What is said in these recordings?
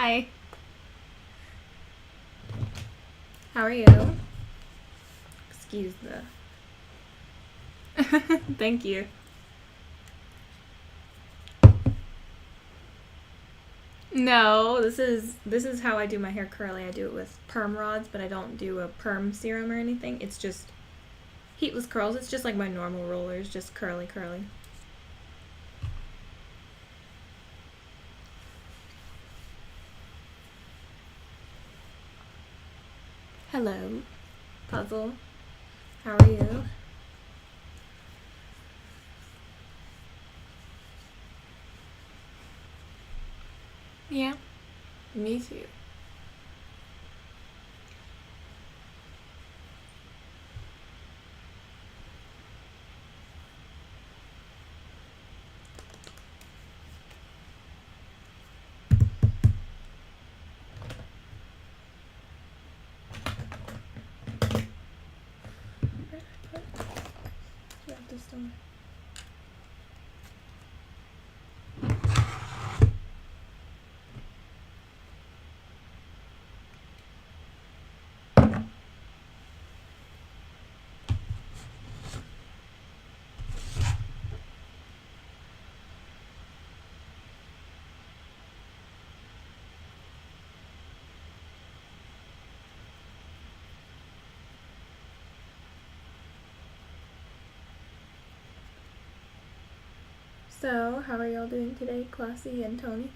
Hi. How are you? Excuse the... Thank you. No, this is how I do my hair curly. I do it with perm rods, but I don't do a perm serum or anything. It's just heatless curls. It's just like my normal rollers, just curly curly. Hello, Puzzle. How are you? Yeah, me too. Where did I put? Wrap this down. So, how are y'all doing today, Classy and Tony?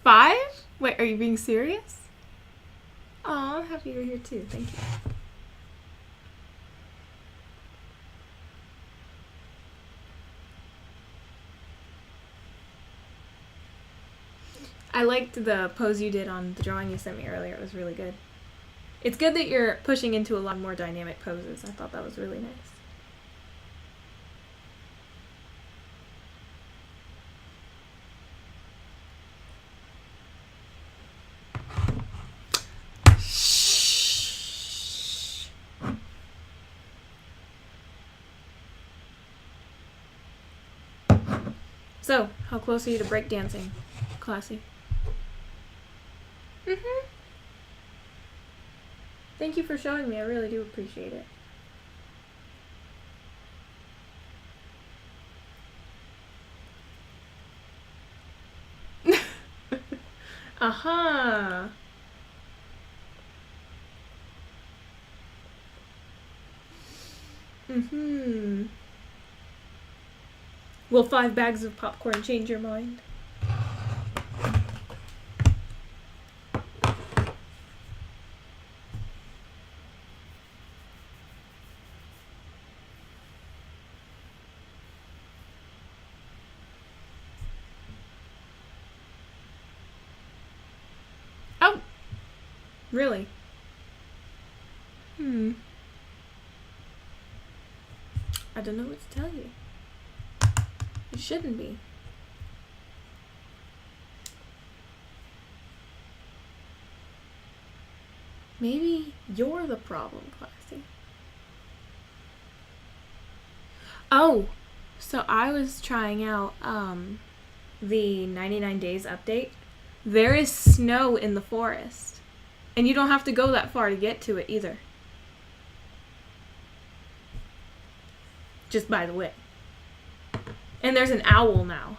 Five? Wait, are you being serious? Aw, I'm happy you're here too. Thank you. I liked the pose you did on the drawing you sent me earlier. It was really good. It's good that you're pushing into a lot more dynamic poses. I thought that was really nice. So, how close are you to breakdancing, Classy? Mm-hmm. Thank you for showing me. I really do appreciate it. Uh-huh. Mm-hmm. Will 5 bags of popcorn change your mind? Oh! Really? I don't know what to tell you. You shouldn't be. Maybe you're the problem, Classy. Oh, so I was trying out the 99 Days update. There is snow in the forest. And you don't have to go that far to get to it either. Just by the way. And there's an owl now.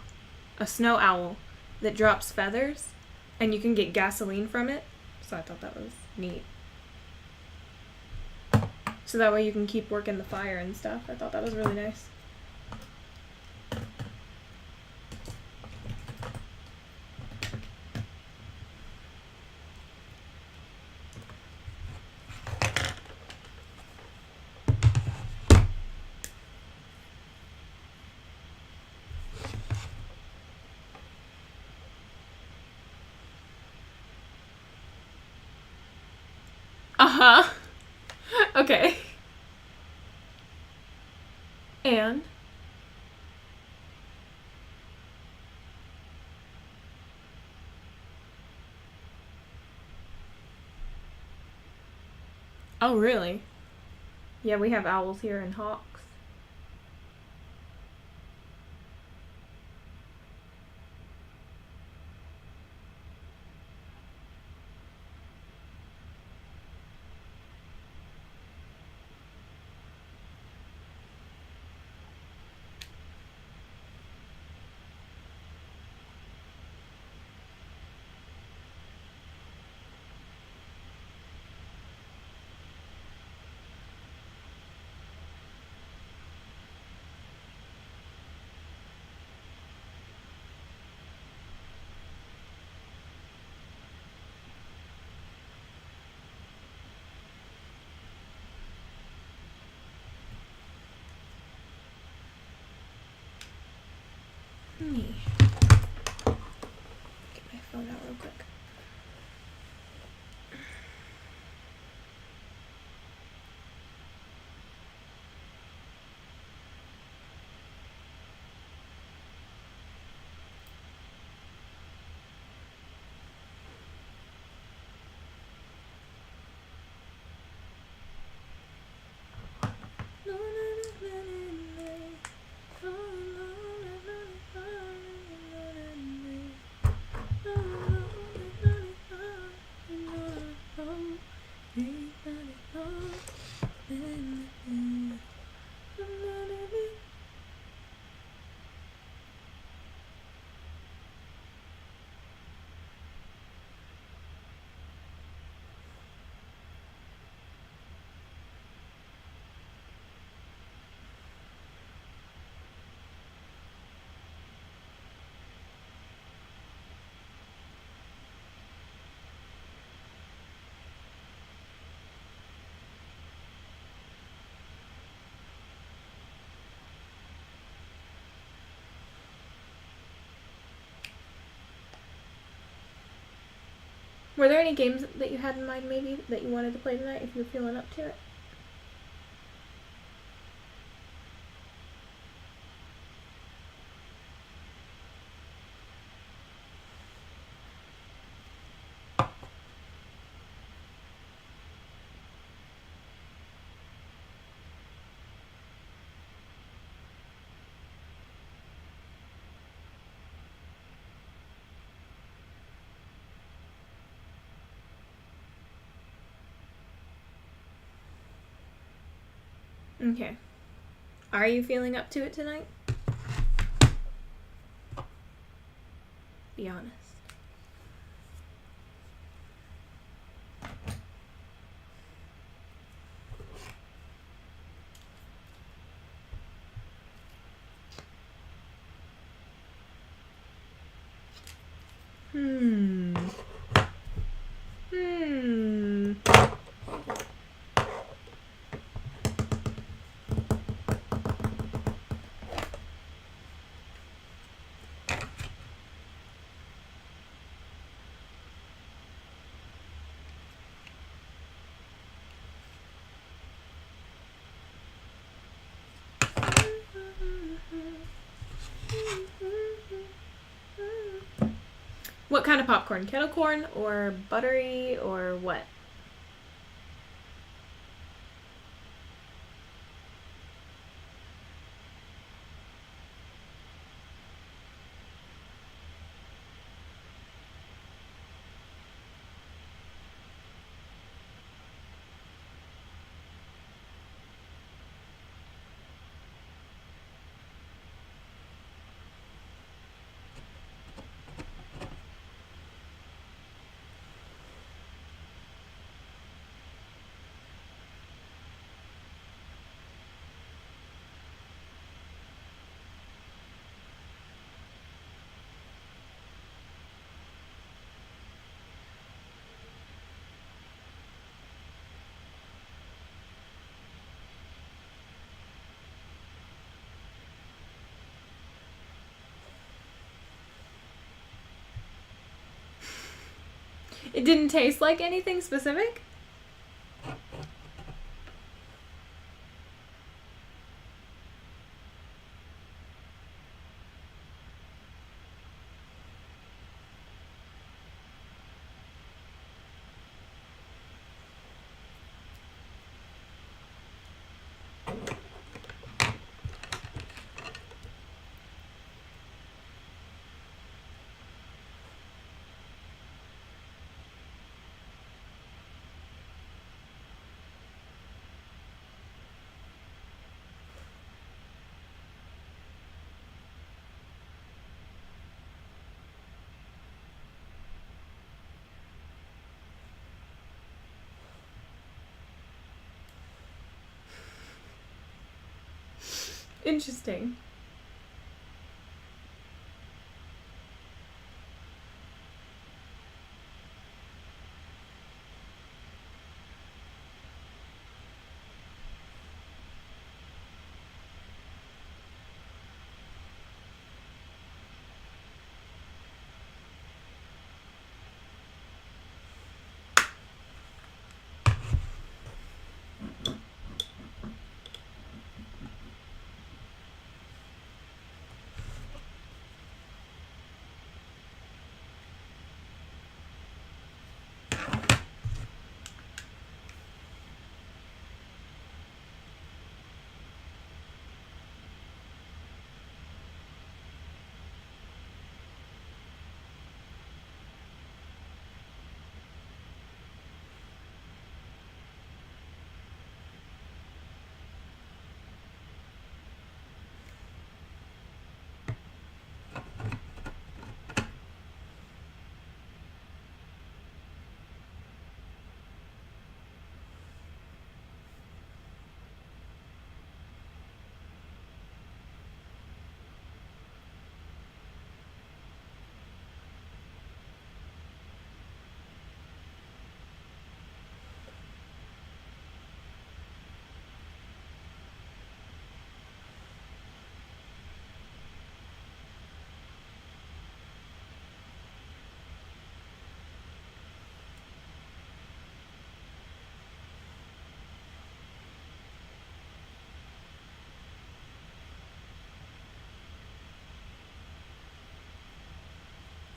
A snow owl that drops feathers. And you can get gasoline from it. So I thought that was neat. So that way you can keep working the fire and stuff. I thought that was really nice. Uh-huh. Okay. And? Oh, really? Yeah, we have owls here and hawks. Let me get my phone out real quick. Were there any games that you had in mind, maybe, that you wanted to play tonight if you were feeling up to it? Okay. Are you feeling up to it tonight? Be honest. Hmm. What kind of popcorn? Kettle corn or buttery or what? It didn't taste like anything specific? Interesting.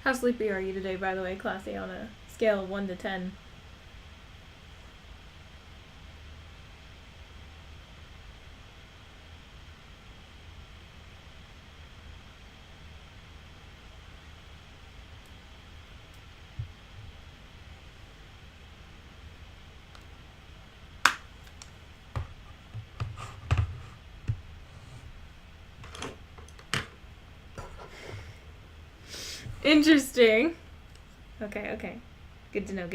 How sleepy are you today, by the way, Classy, on a scale of 1 to 10? Interesting. Okay. Good to know.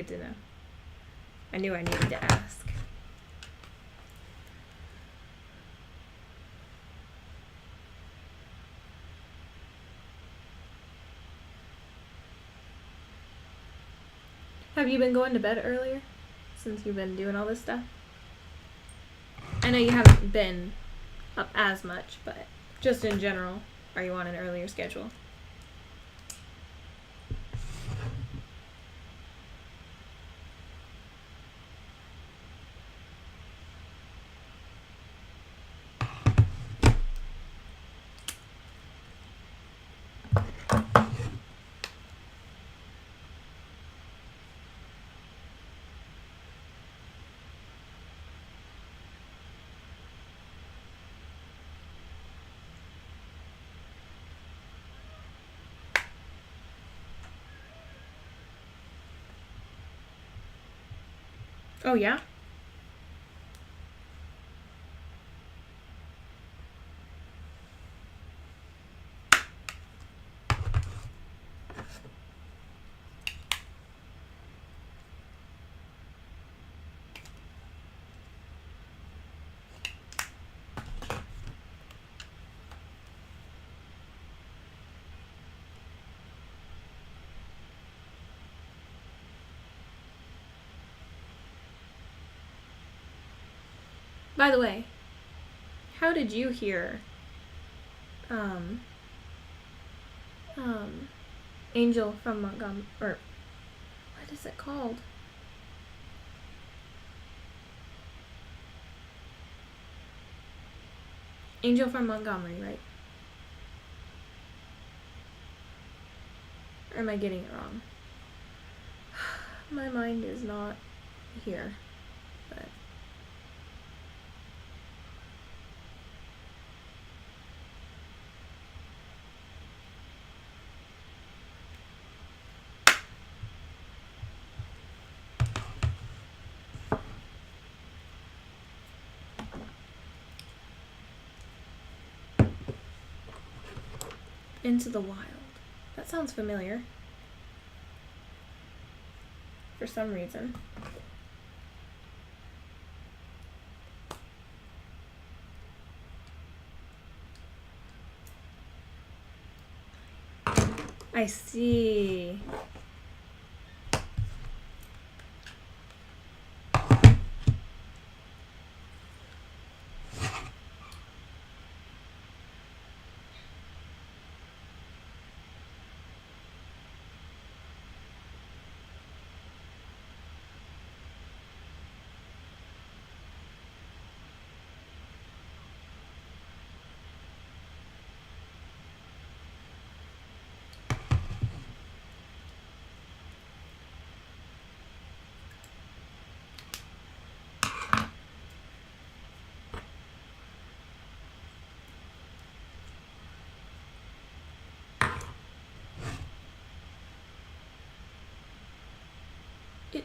I knew I needed to ask. Have you been going to bed earlier since you've been doing all this stuff? I know you haven't been up as much, but just in general, are you on an earlier schedule? Oh, yeah? By the way, how did you hear Angel from Montgomery, or what is it called? Angel from Montgomery, right? Or am I getting it wrong? My mind is not here, but Into the Wild. That sounds familiar. For some reason. I see.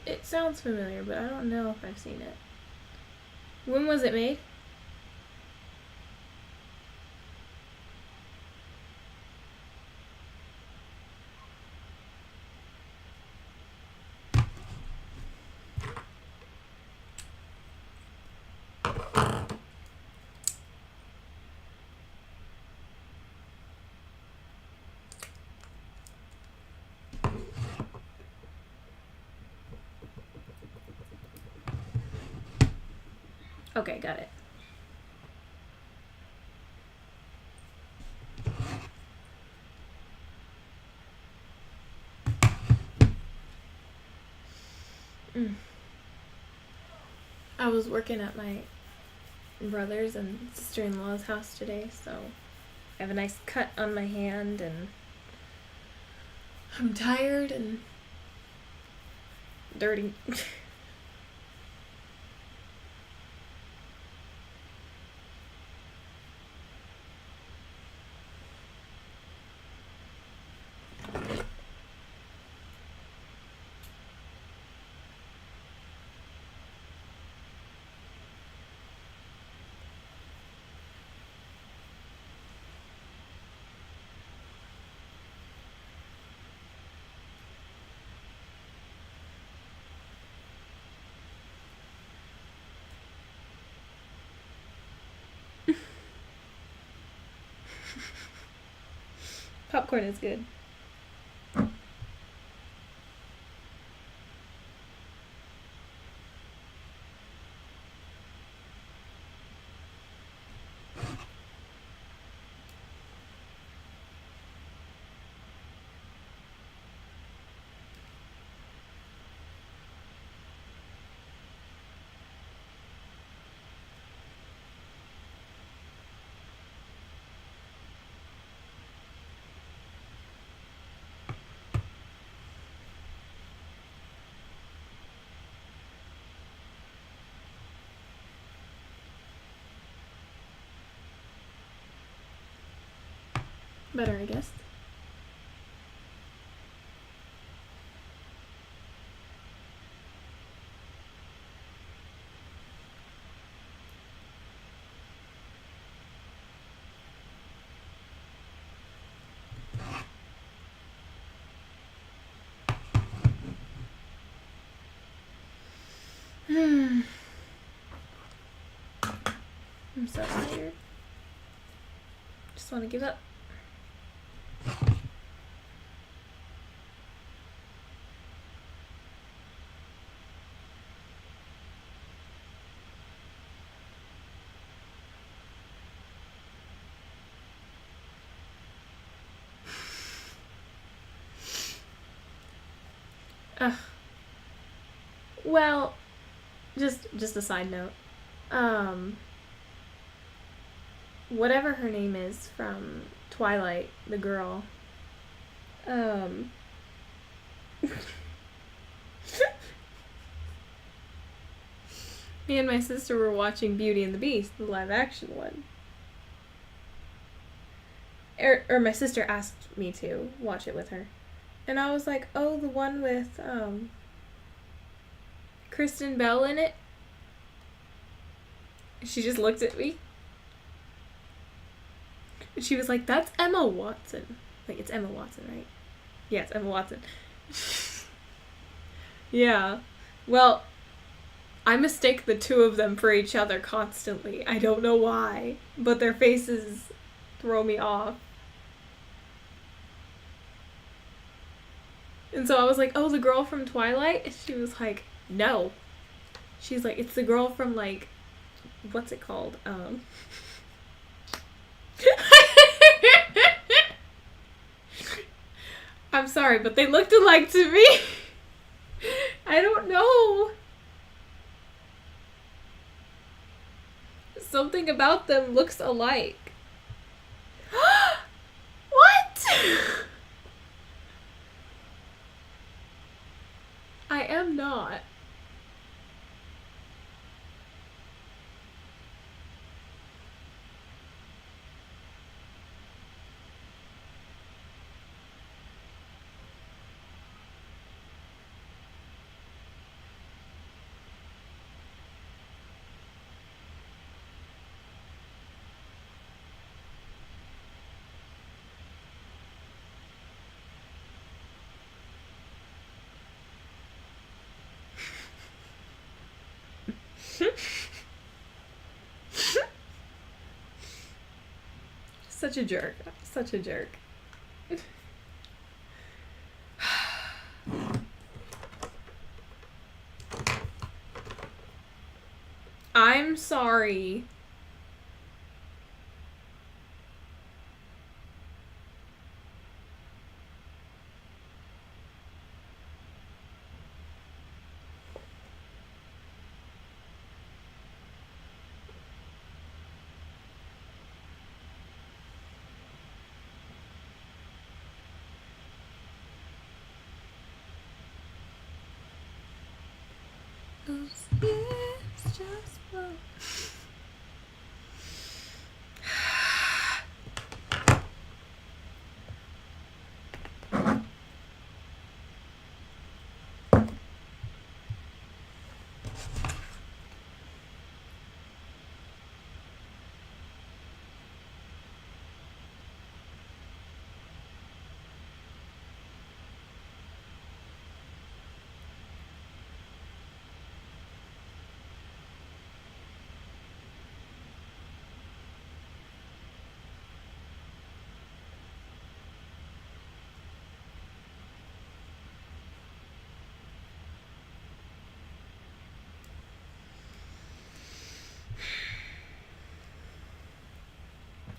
It sounds familiar, but I don't know if I've seen it. When was it made? Okay, got it. I was working at my brother's and sister-in-law's house today, so I have a nice cut on my hand, and I'm tired and dirty. Popcorn is good. Better, I guess. I'm so tired. Just want to give up. Well, just a side note. Whatever her name is from Twilight, the girl. Me and my sister were watching Beauty and the Beast, the live action one. Or my sister asked me to watch it with her. And I was like, oh, the one with Kristen Bell in it? She just looked at me. And she was like, that's Emma Watson. Like, it's Emma Watson, right? Yeah, it's Emma Watson. Yeah. Well, I mistake the two of them for each other constantly. I don't know why. But their faces throw me off. And so I was like, oh, the girl from Twilight? And she was like, no. She's like, it's the girl from, like, what's it called? I'm sorry, but they looked alike to me. I don't know. Something about them looks alike. What? I am not. Such a jerk. Such a jerk. I'm sorry. Those years just flow.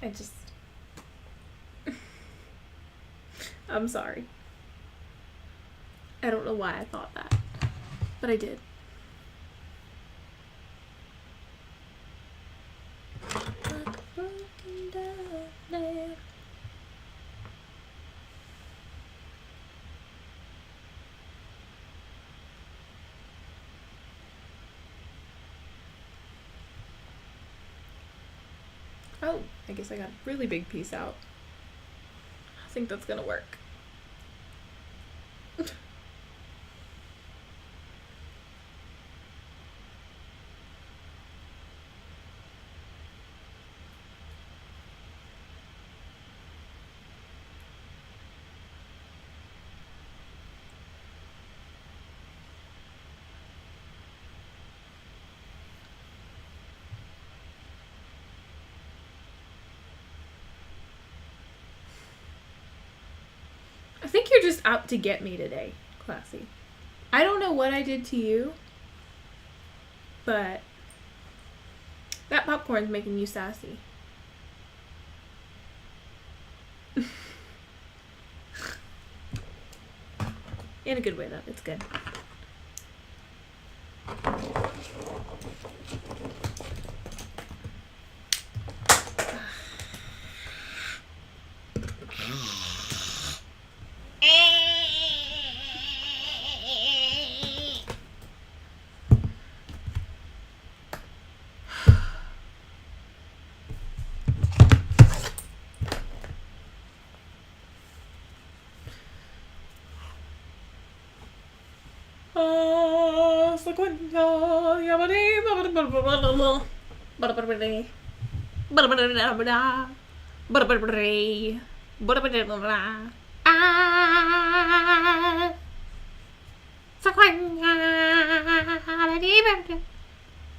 I just... I'm sorry. I don't know why I thought that, but I did. Oh, I guess I got a really big piece out. I think that's gonna work. I think you're just out to get me today, Classy. I don't know what I did to you, but that popcorn's making you sassy. In a good way, though. It's good.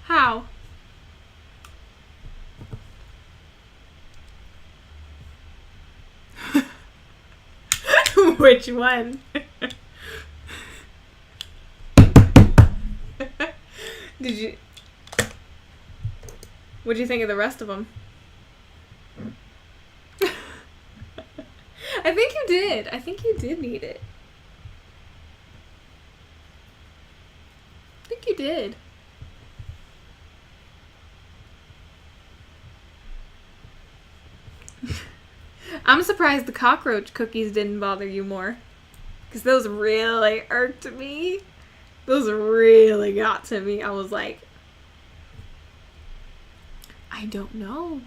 How? Which one? Did you... What'd you think of the rest of them? I think you did. I think you did need it. I think you did. I'm surprised the cockroach cookies didn't bother you more. Because those really irked me. Those really got to me. I was like, I don't know.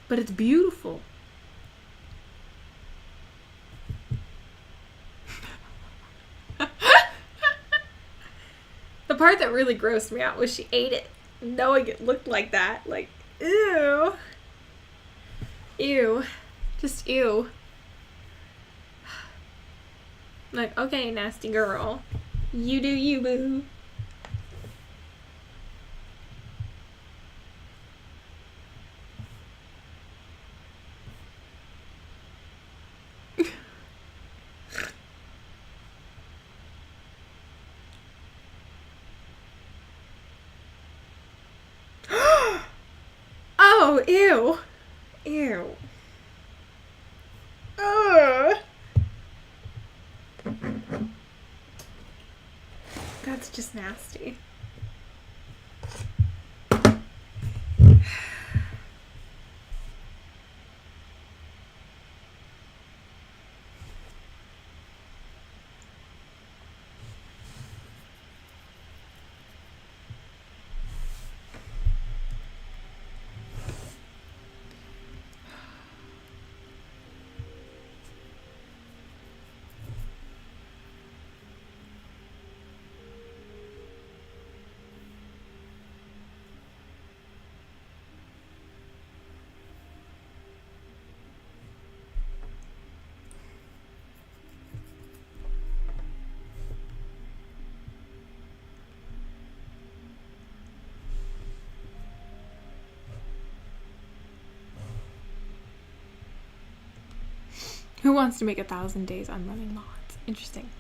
But it's beautiful. The part that really grossed me out was she ate it knowing it looked like that. Like, ew. Ew. Just ew. Like, okay, nasty girl. You do you, boo. Oh, ew. Ew. Ugh. That's just nasty. Who wants to make 1,000 days on running mods? Interesting.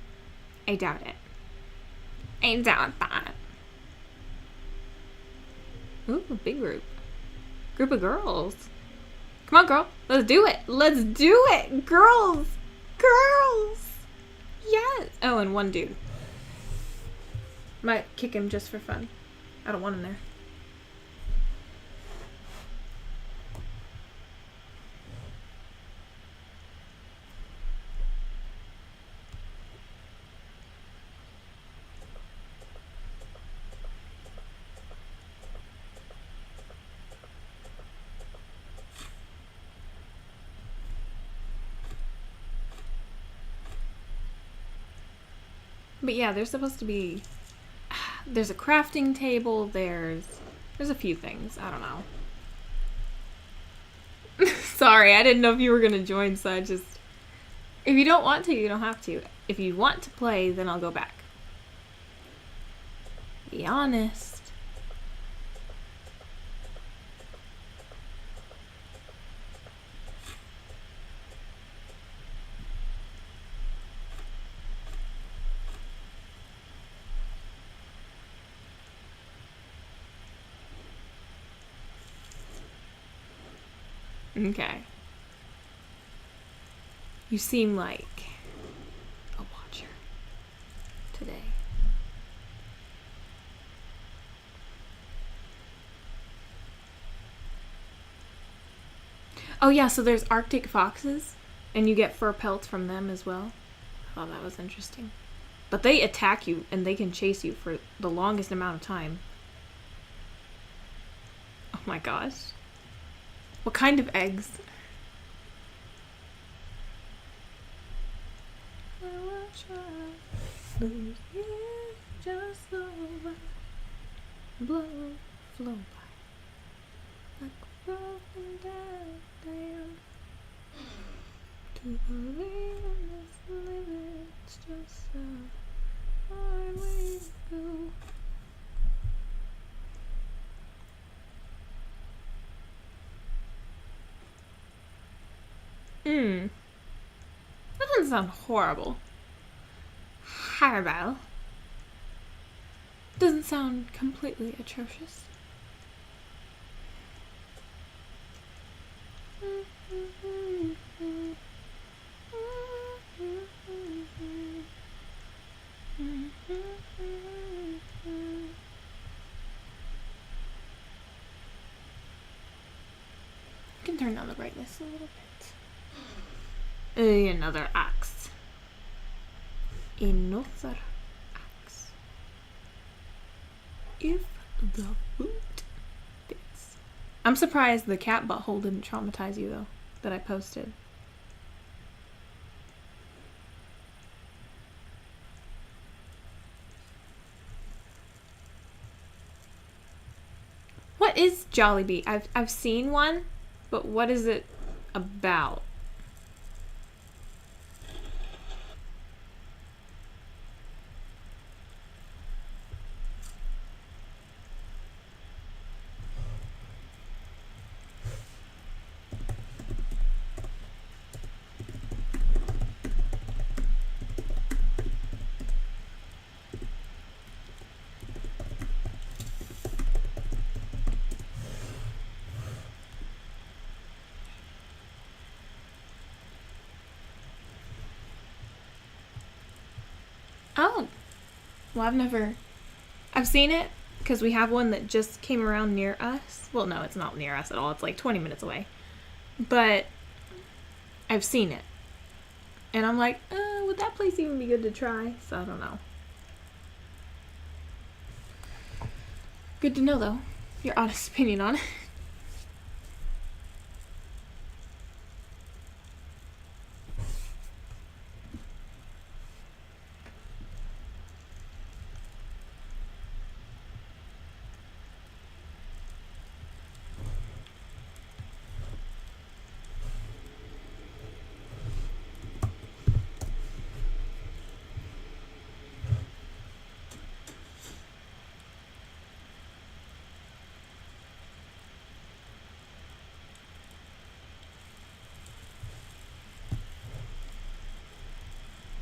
I doubt it. I doubt that. Ooh, a big group. Group of girls. Come on, girl. Let's do it. Let's do it. Girls. Girls. Yes. Oh, and one dude. Might kick him just for fun. I don't want him there. But yeah, there's supposed to be... There's a crafting table, there's a few things. I don't know. Sorry, I didn't know if you were going to join, so I just... If you don't want to, you don't have to. If you want to play, then I'll go back. Be honest. Okay. You seem like a watcher today. Oh yeah, so there's Arctic foxes, and you get fur pelts from them as well. I thought that was interesting. But they attack you, and they can chase you for the longest amount of time. Oh my gosh. What kind of eggs? Just blow flow by like a broken down. To believe in this limit's just a hard way to go. That doesn't sound horrible. Horrible. Doesn't sound completely atrocious. I can turn down the brightness a little bit. Another axe. Another axe. If the boot fits. I'm surprised the cat butthole didn't traumatize you, though, that I posted. What is Jollibee? I've seen one, but what is it about? Oh, well, I've seen it because we have one that just came around near us. Well, no, it's not near us at all. It's like 20 minutes away. But I've seen it. And I'm like, would that place even be good to try? So I don't know. Good to know, though. Your honest opinion on it.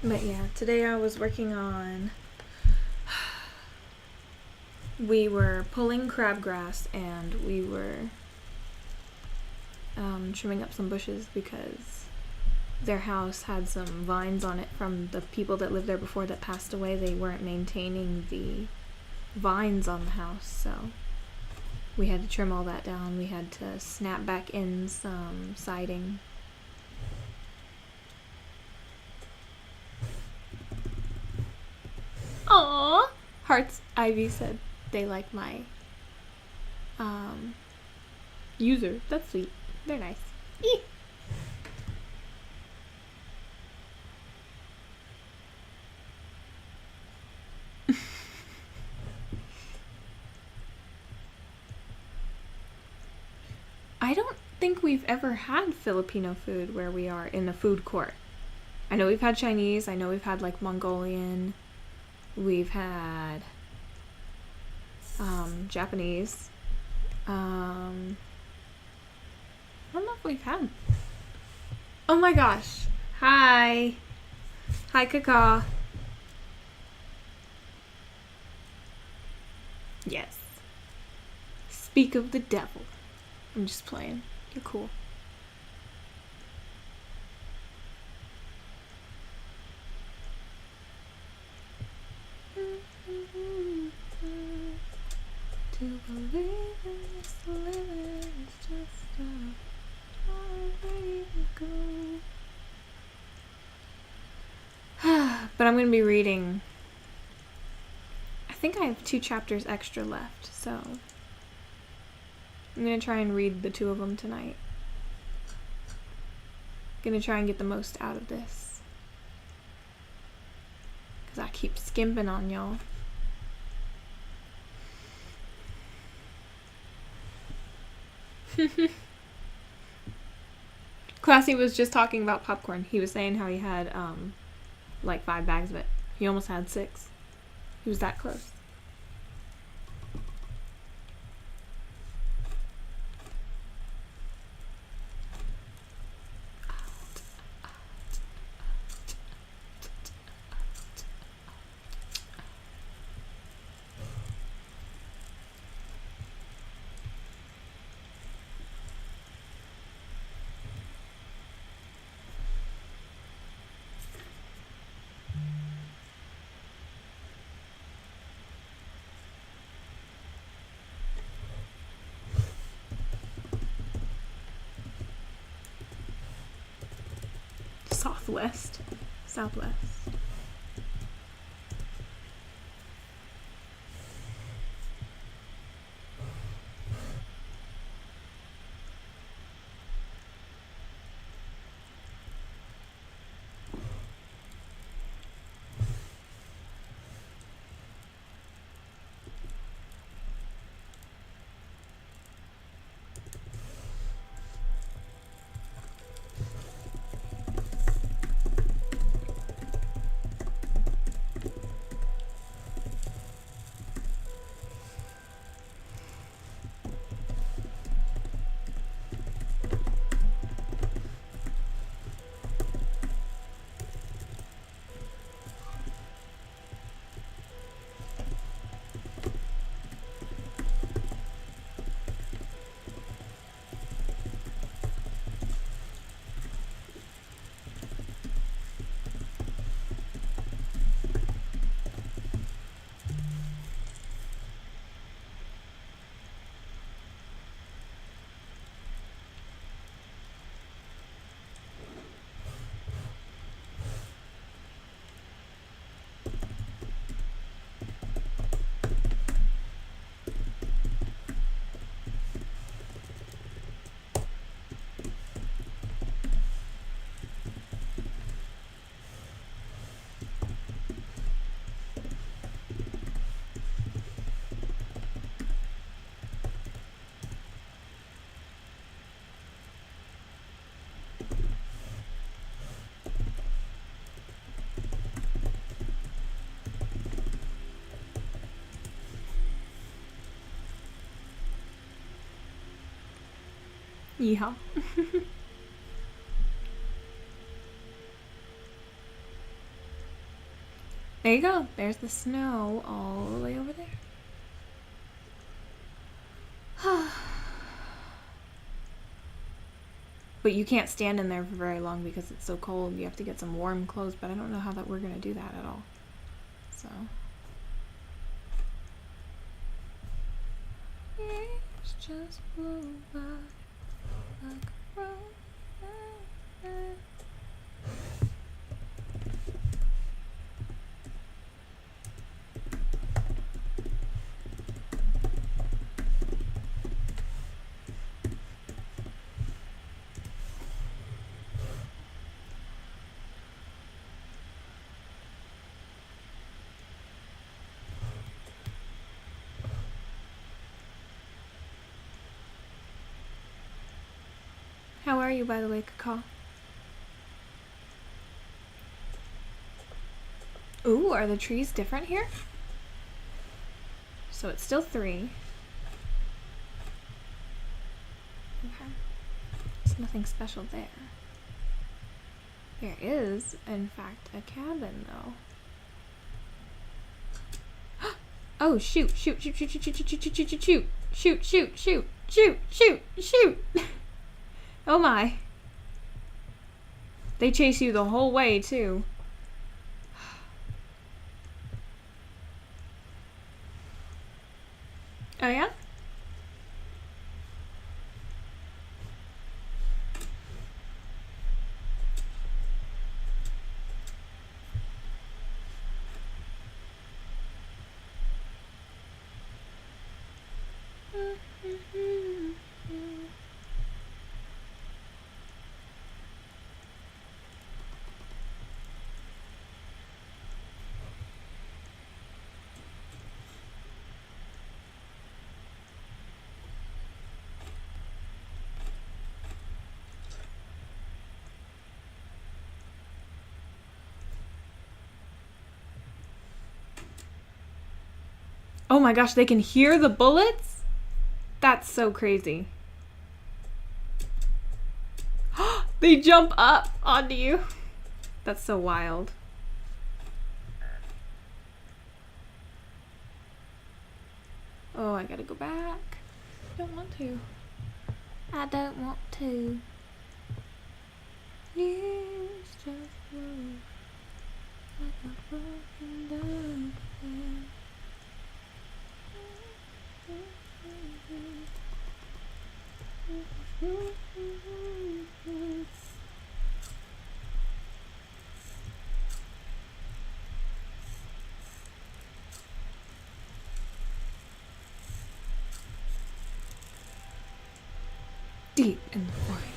But yeah, today I was working on... We were pulling crabgrass and we were trimming up some bushes because their house had some vines on it from the people that lived there before that passed away. They weren't maintaining the vines on the house, so we had to trim all that down. We had to snap back in some siding. Aww! Hearts Ivy said they like my user. That's sweet. They're nice. Eee! I don't think we've ever had Filipino food where we are in a food court. I know we've had Chinese. I know we've had like Mongolian. We've had Japanese. I don't know if we've had. Oh my gosh. Hi. Hi, Kaka. Yes. Speak of the devil. I'm just playing. You're cool. To believe in this living is just a way to go. But I'm going to be reading. I think I have 2 chapters extra left, so I'm going to try and read the 2 of them tonight. Going to try and get the most out of this. Because I keep skimping on y'all. Classy was just talking about popcorn. He was saying how he had like 5 bags of it. He almost had 6. He was that close. southwest. Southwest. Yeehaw. There you go. There's the snow all the way over there. But you can't stand in there for very long because it's so cold. You have to get some warm clothes, but I don't know how that we're gonna do that at all. So it's just blew by like a road. How are you, by the way, Kaka? Ooh, are the trees different here? So it's still 3. Okay. There's nothing special there. There is, in fact, a cabin, though. Oh, shoot, shoot, shoot, shoot, shoot, shoot, shoot, shoot, shoot, shoot, shoot, shoot, shoot, shoot, shoot, shoot, shoot. Oh my. They chase you the whole way, too. Oh, yeah? Oh my gosh, they can hear the bullets? That's so crazy. They jump up onto you. That's so wild. Oh, I gotta go back. I don't want to. I don't want to. It's just blue, like a broken down pen. deep in the forest.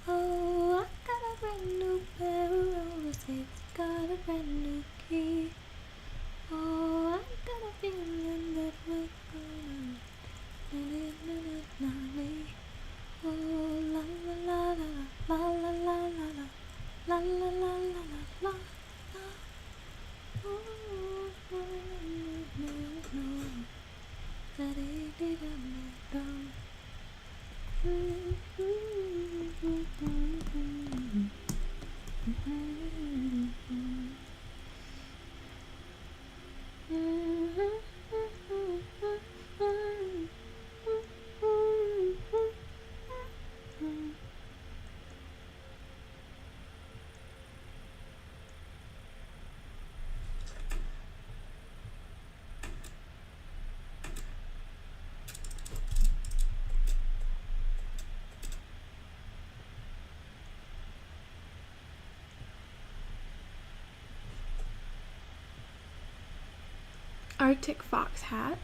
Oh, I got a brand new pair of roller skates, got a brand new key. Oh, I got a feeling that we're gonna oh, la la la la la la la la la la la la la la. Arctic fox hat,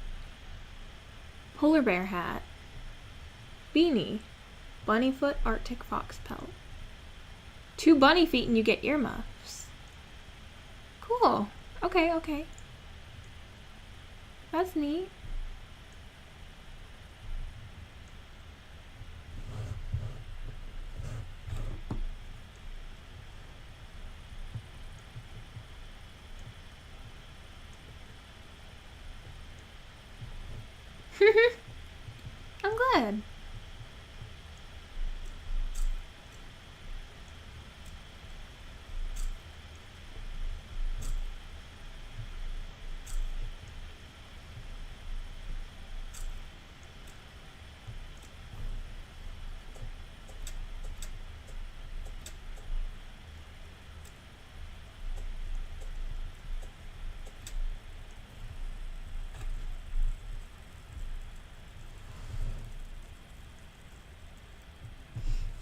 polar bear hat, beanie, bunny foot Arctic fox pelt. 2 bunny feet and you get earmuffs. Cool. Okay. That's neat. I'm glad.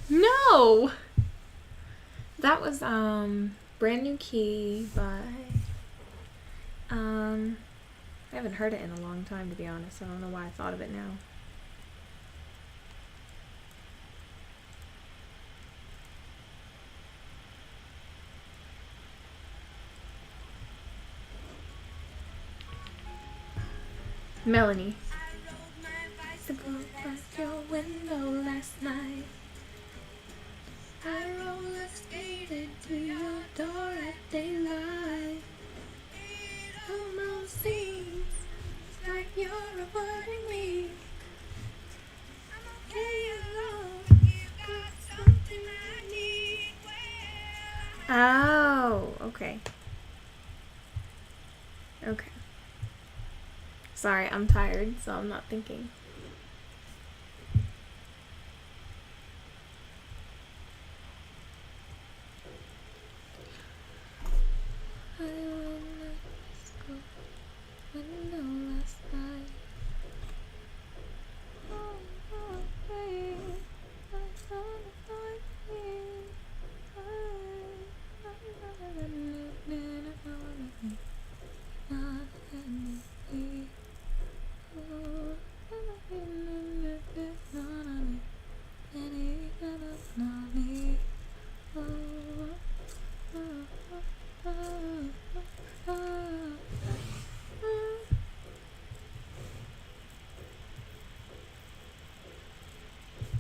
No! That was, Brand New Key by, I haven't heard it in a long time, to be honest. I don't know why I thought of it now. Melanie. I rode my bicycle past your window last night. I roller skated to your door at daylight. It almost seems like you're avoiding me. I'm okay alone. You got something I need. Oh, okay. Okay. Sorry, I'm tired, so I'm not thinking.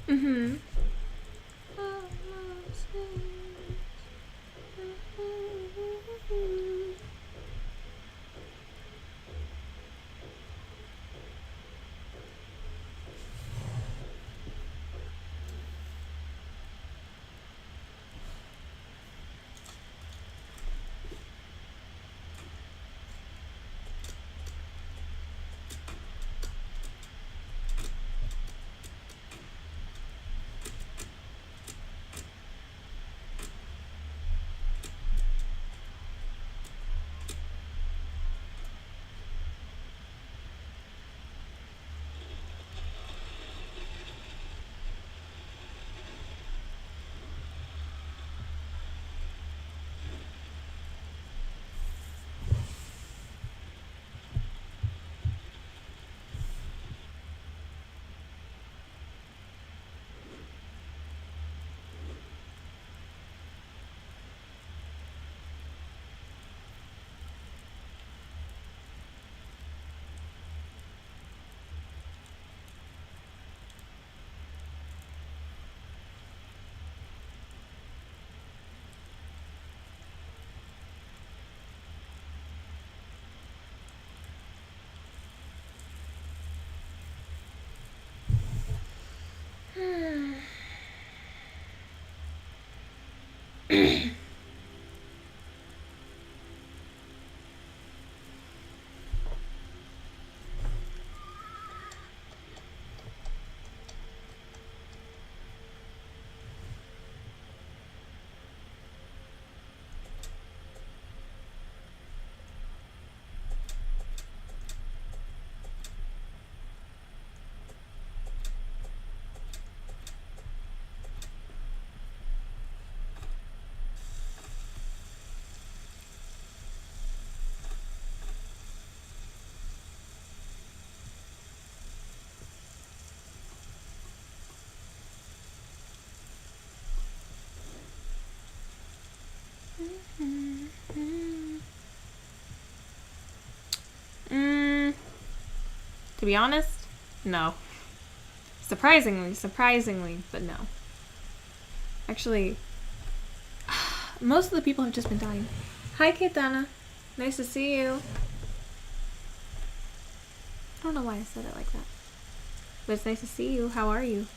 Mm-hmm. To be honest, no. Surprisingly, but no. Actually, most of the people have just been dying. Hi, Kitana. Nice to see you. I don't know why I said it like that. But it's nice to see you. How are you?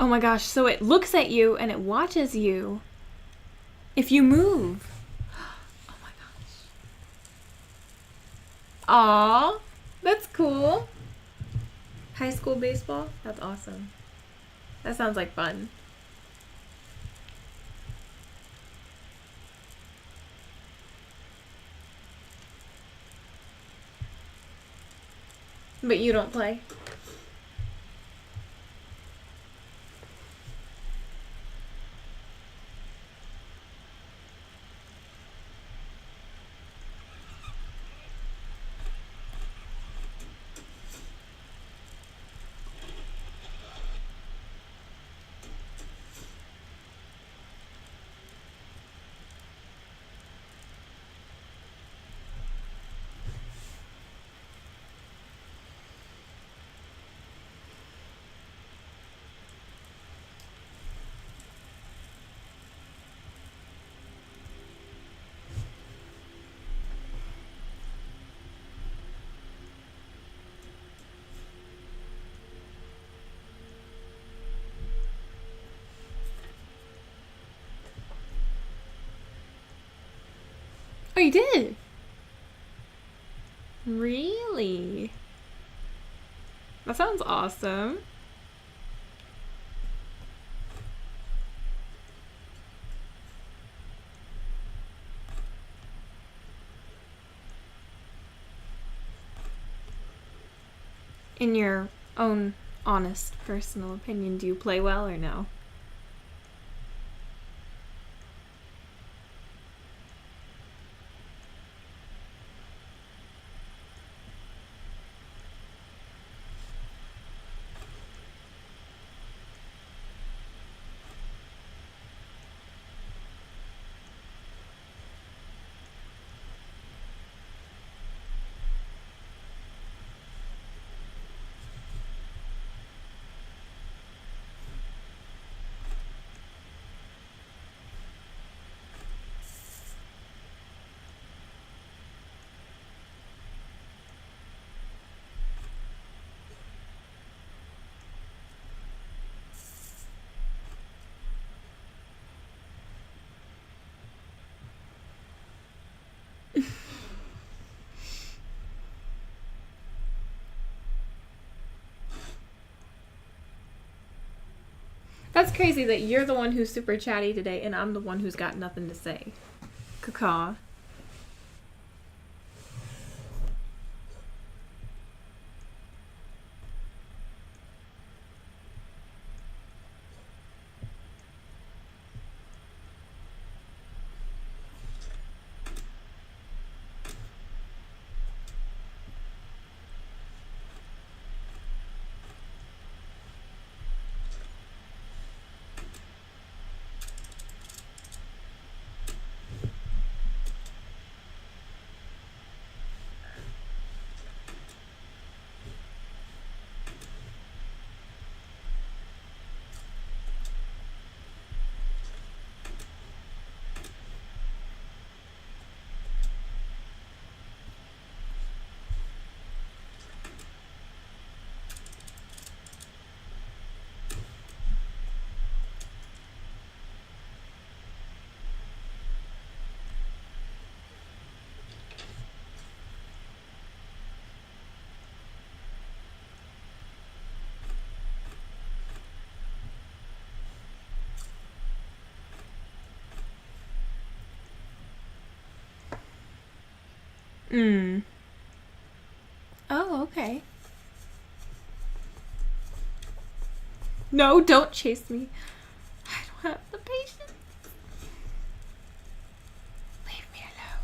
Oh my gosh, so it looks at you and it watches you if you move. Oh my gosh. Aw, that's cool. High school baseball? That's awesome. That sounds like fun. But you don't play? Oh, you did? Really? That sounds awesome. In your own honest personal opinion, do you play well or no? That's crazy that you're the one who's super chatty today and I'm the one who's got nothing to say. Caw. Oh, okay. No, don't chase me. I don't have the patience. Leave me alone.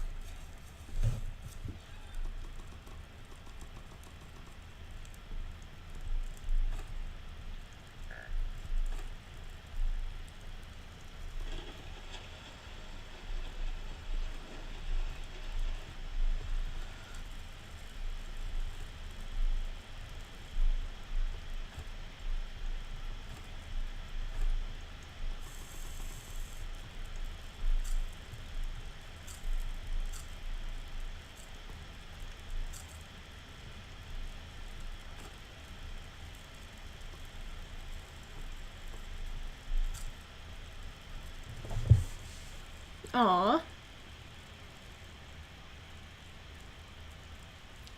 Aw.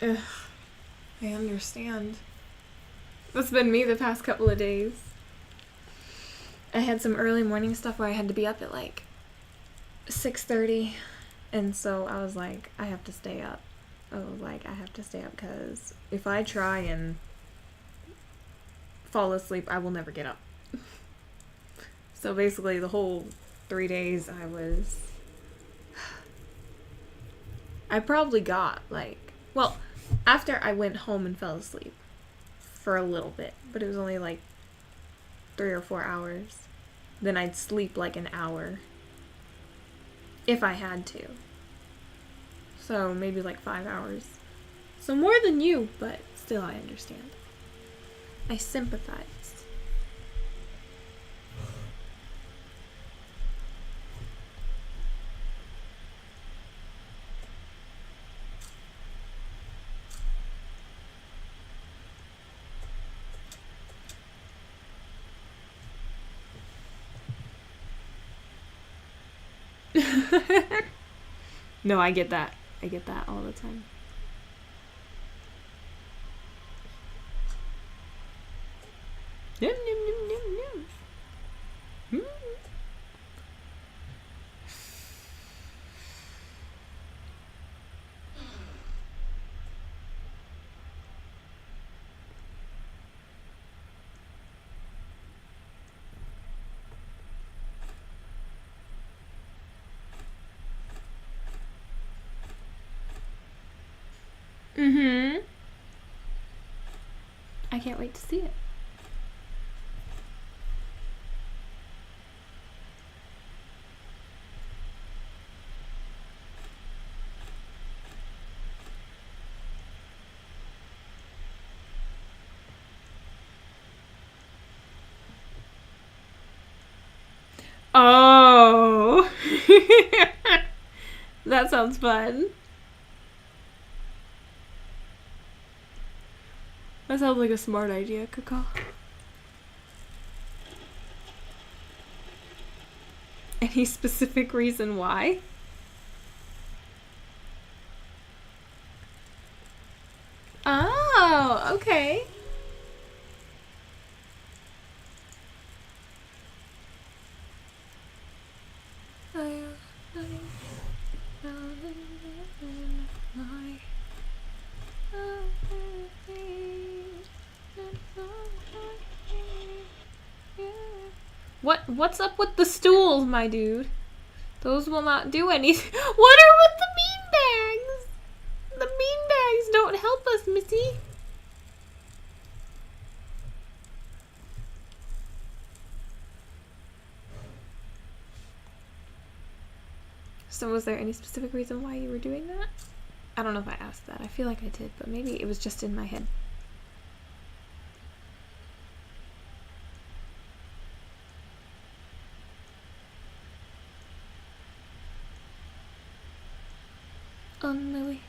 Ugh. I understand. That's been me the past couple of days. I had some early morning stuff where I had to be up at like 6:30, and so I was like, I have to stay up. I have to stay up because if I try and fall asleep, I will never get up. So basically, the whole 3 days I probably got after I went home and fell asleep for a little bit, but it was only like 3 or 4 hours. Then I'd sleep like an hour if I had to. So maybe like 5 hours. So more than you, but still I understand. I sympathize. No, I get that. I get that all the time. Num, num, num, num, num. Mm-hmm. I can't wait to see it. Oh. That sounds fun. That sounds like a smart idea, Kakao. Any specific reason why? Oh, okay. What's up with the stools, my dude? Those will not do anything. What are with the beanbags? The beanbags don't help us, Missy. So was there any specific reason why you were doing that? I don't know if I asked that. I feel like I did, but maybe it was just in my head. On my way.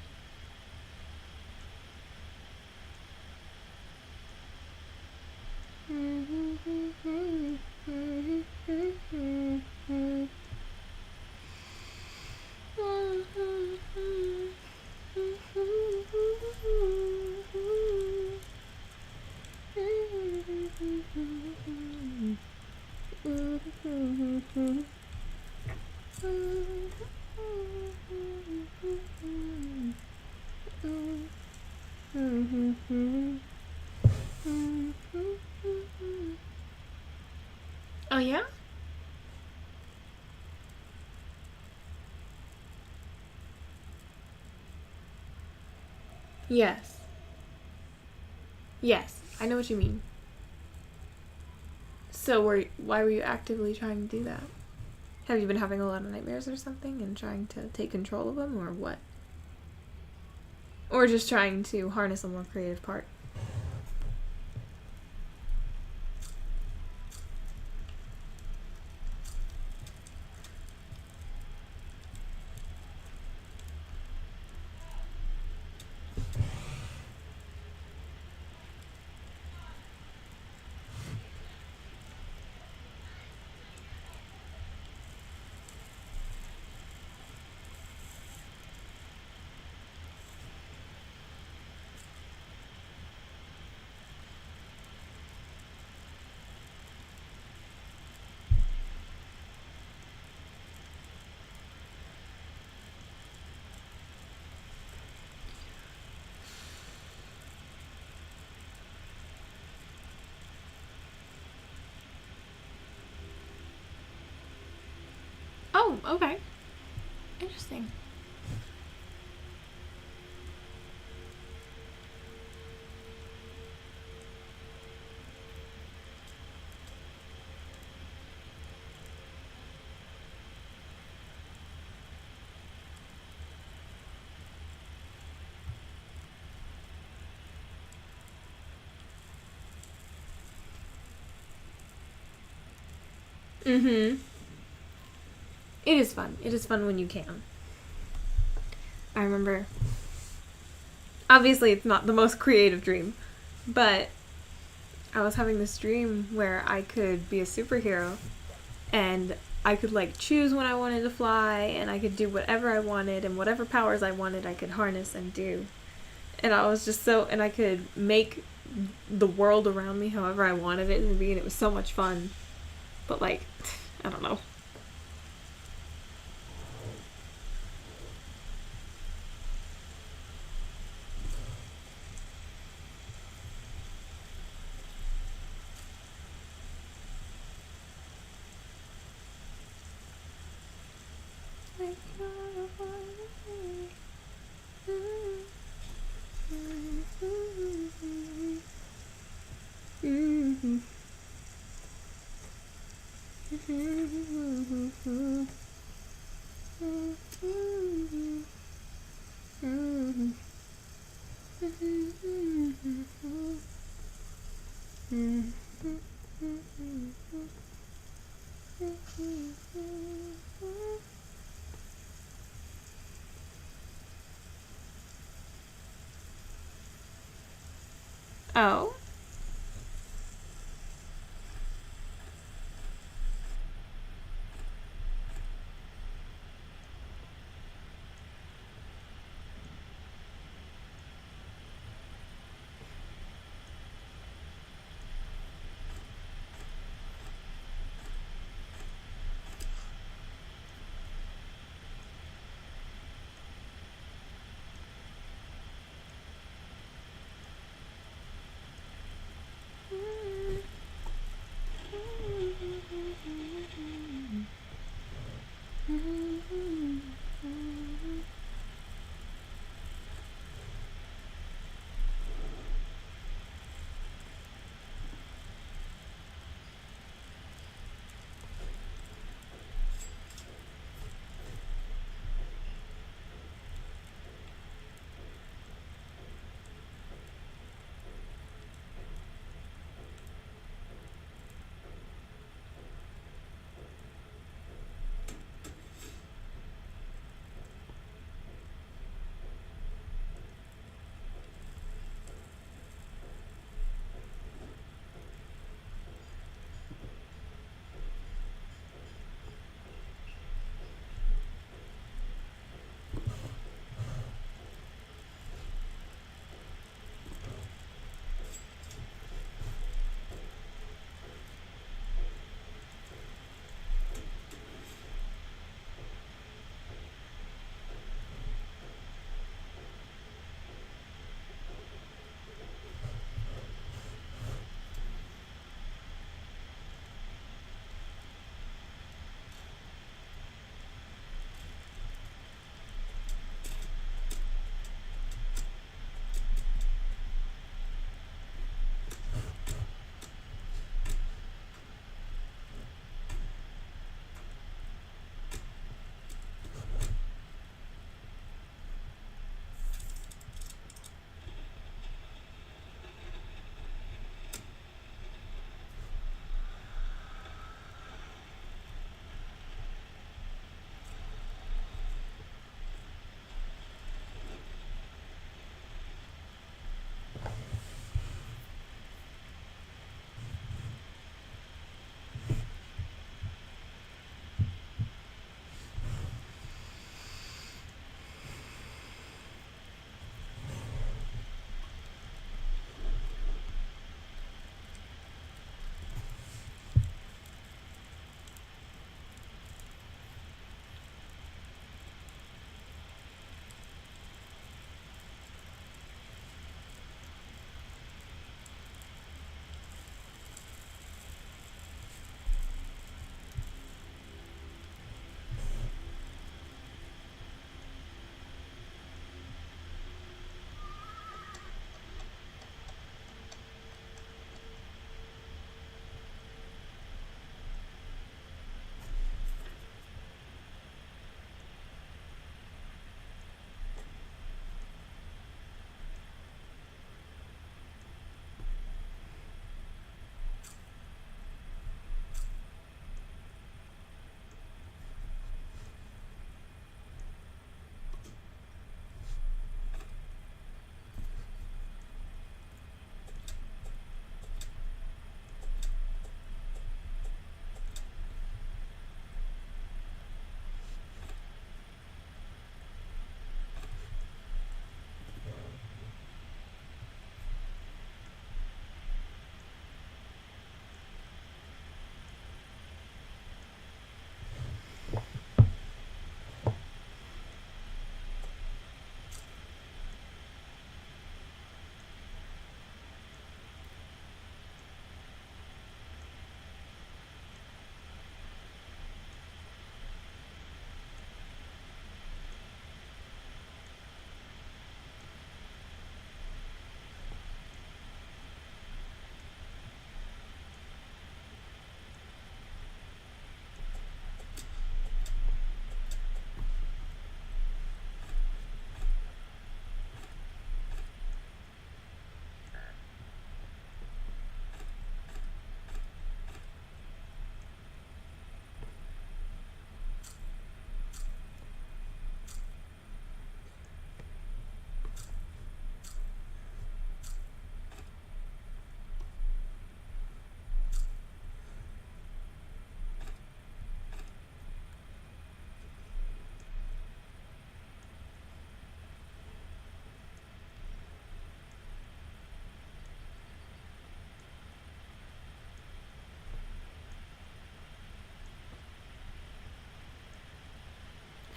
Oh yeah? Yes. Yes, I know what you mean. So why were you actively trying to do that? Have you been having a lot of nightmares or something and trying to take control of them, or what? Or just trying to harness a more creative part? Oh, okay. Interesting. Mm-hmm. It is fun. It is fun when you can. I remember. Obviously, it's not the most creative dream, but I was having this dream where I could be a superhero and I could like choose when I wanted to fly and I could do whatever I wanted and whatever powers I wanted I could harness and do. And I was just and I could make the world around me however I wanted it to be, and it was so much fun. But like, I don't know. Oh.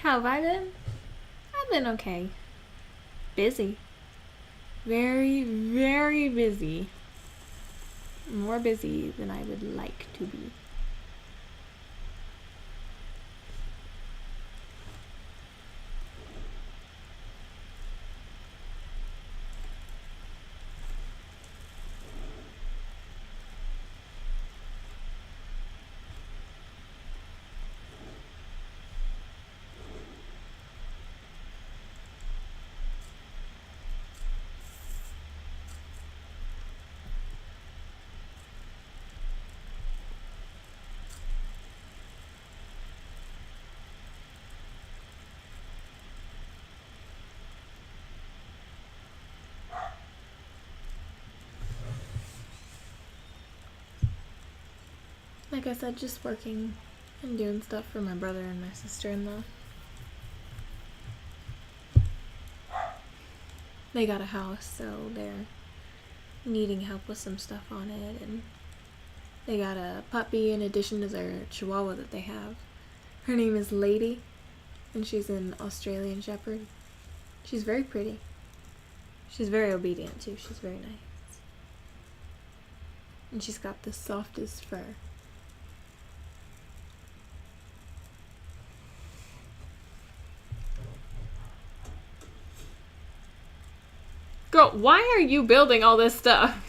How have I been? I've been okay. Busy. Very, very busy. More busy than I would like to be. Like I said, just working and doing stuff for my brother and my sister-in-law. They got a house, so they're needing help with some stuff on it, and they got a puppy in addition to their chihuahua that they have. Her name is Lady, and she's an Australian Shepherd. She's very pretty. She's very obedient too. She's very nice. And she's got the softest fur. Girl, why are you building all this stuff?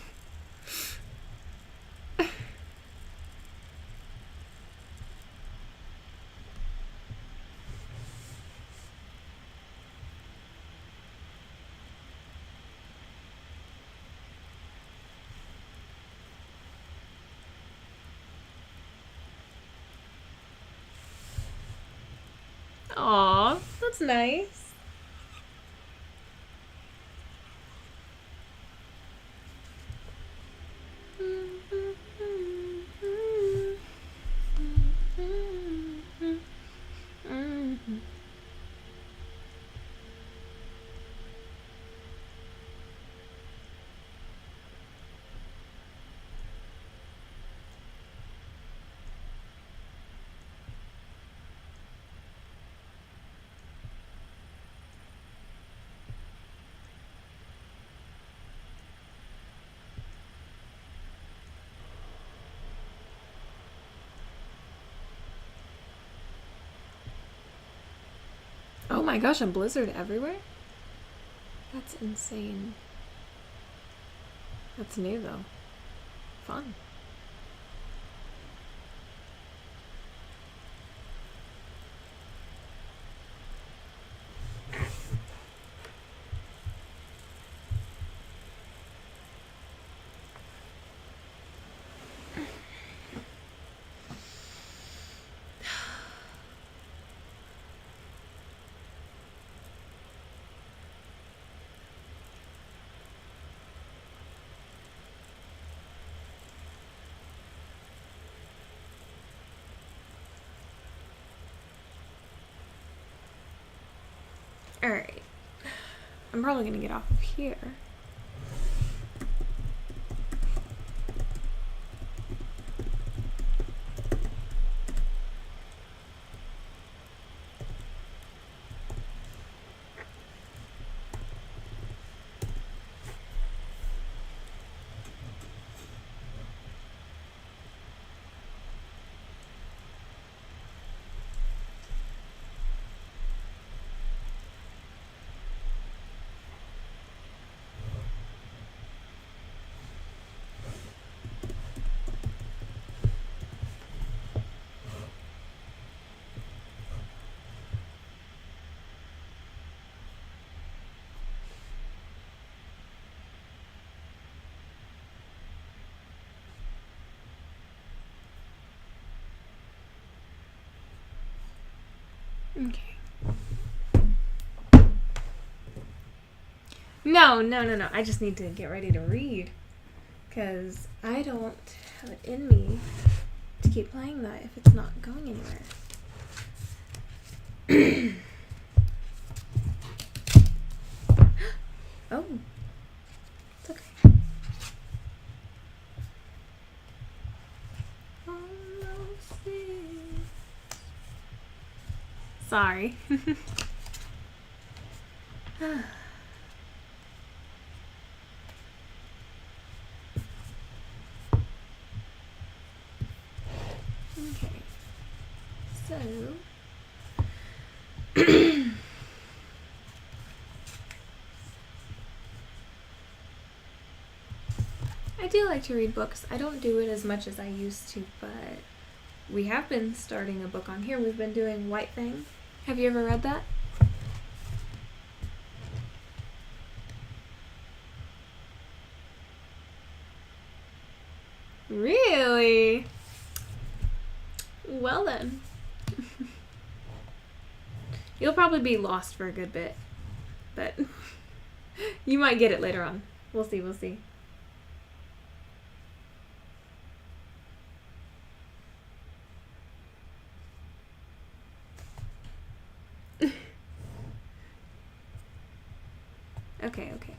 Aw, that's nice. Oh my gosh, a blizzard everywhere? That's insane. That's new though. Fun. Alright. I'm probably gonna get off of here. Okay. No. I just need to get ready to read. Because I don't have it in me to keep playing that if it's not going anywhere. Oh. It's okay. Sorry. Okay. So... I do like to read books. I don't do it as much as I used to, but we have been starting a book on here. We've been doing White Fang. Have you ever read that? Really? Well then. You'll probably be lost for a good bit, but you might get it later on. We'll see, we'll see. Okay.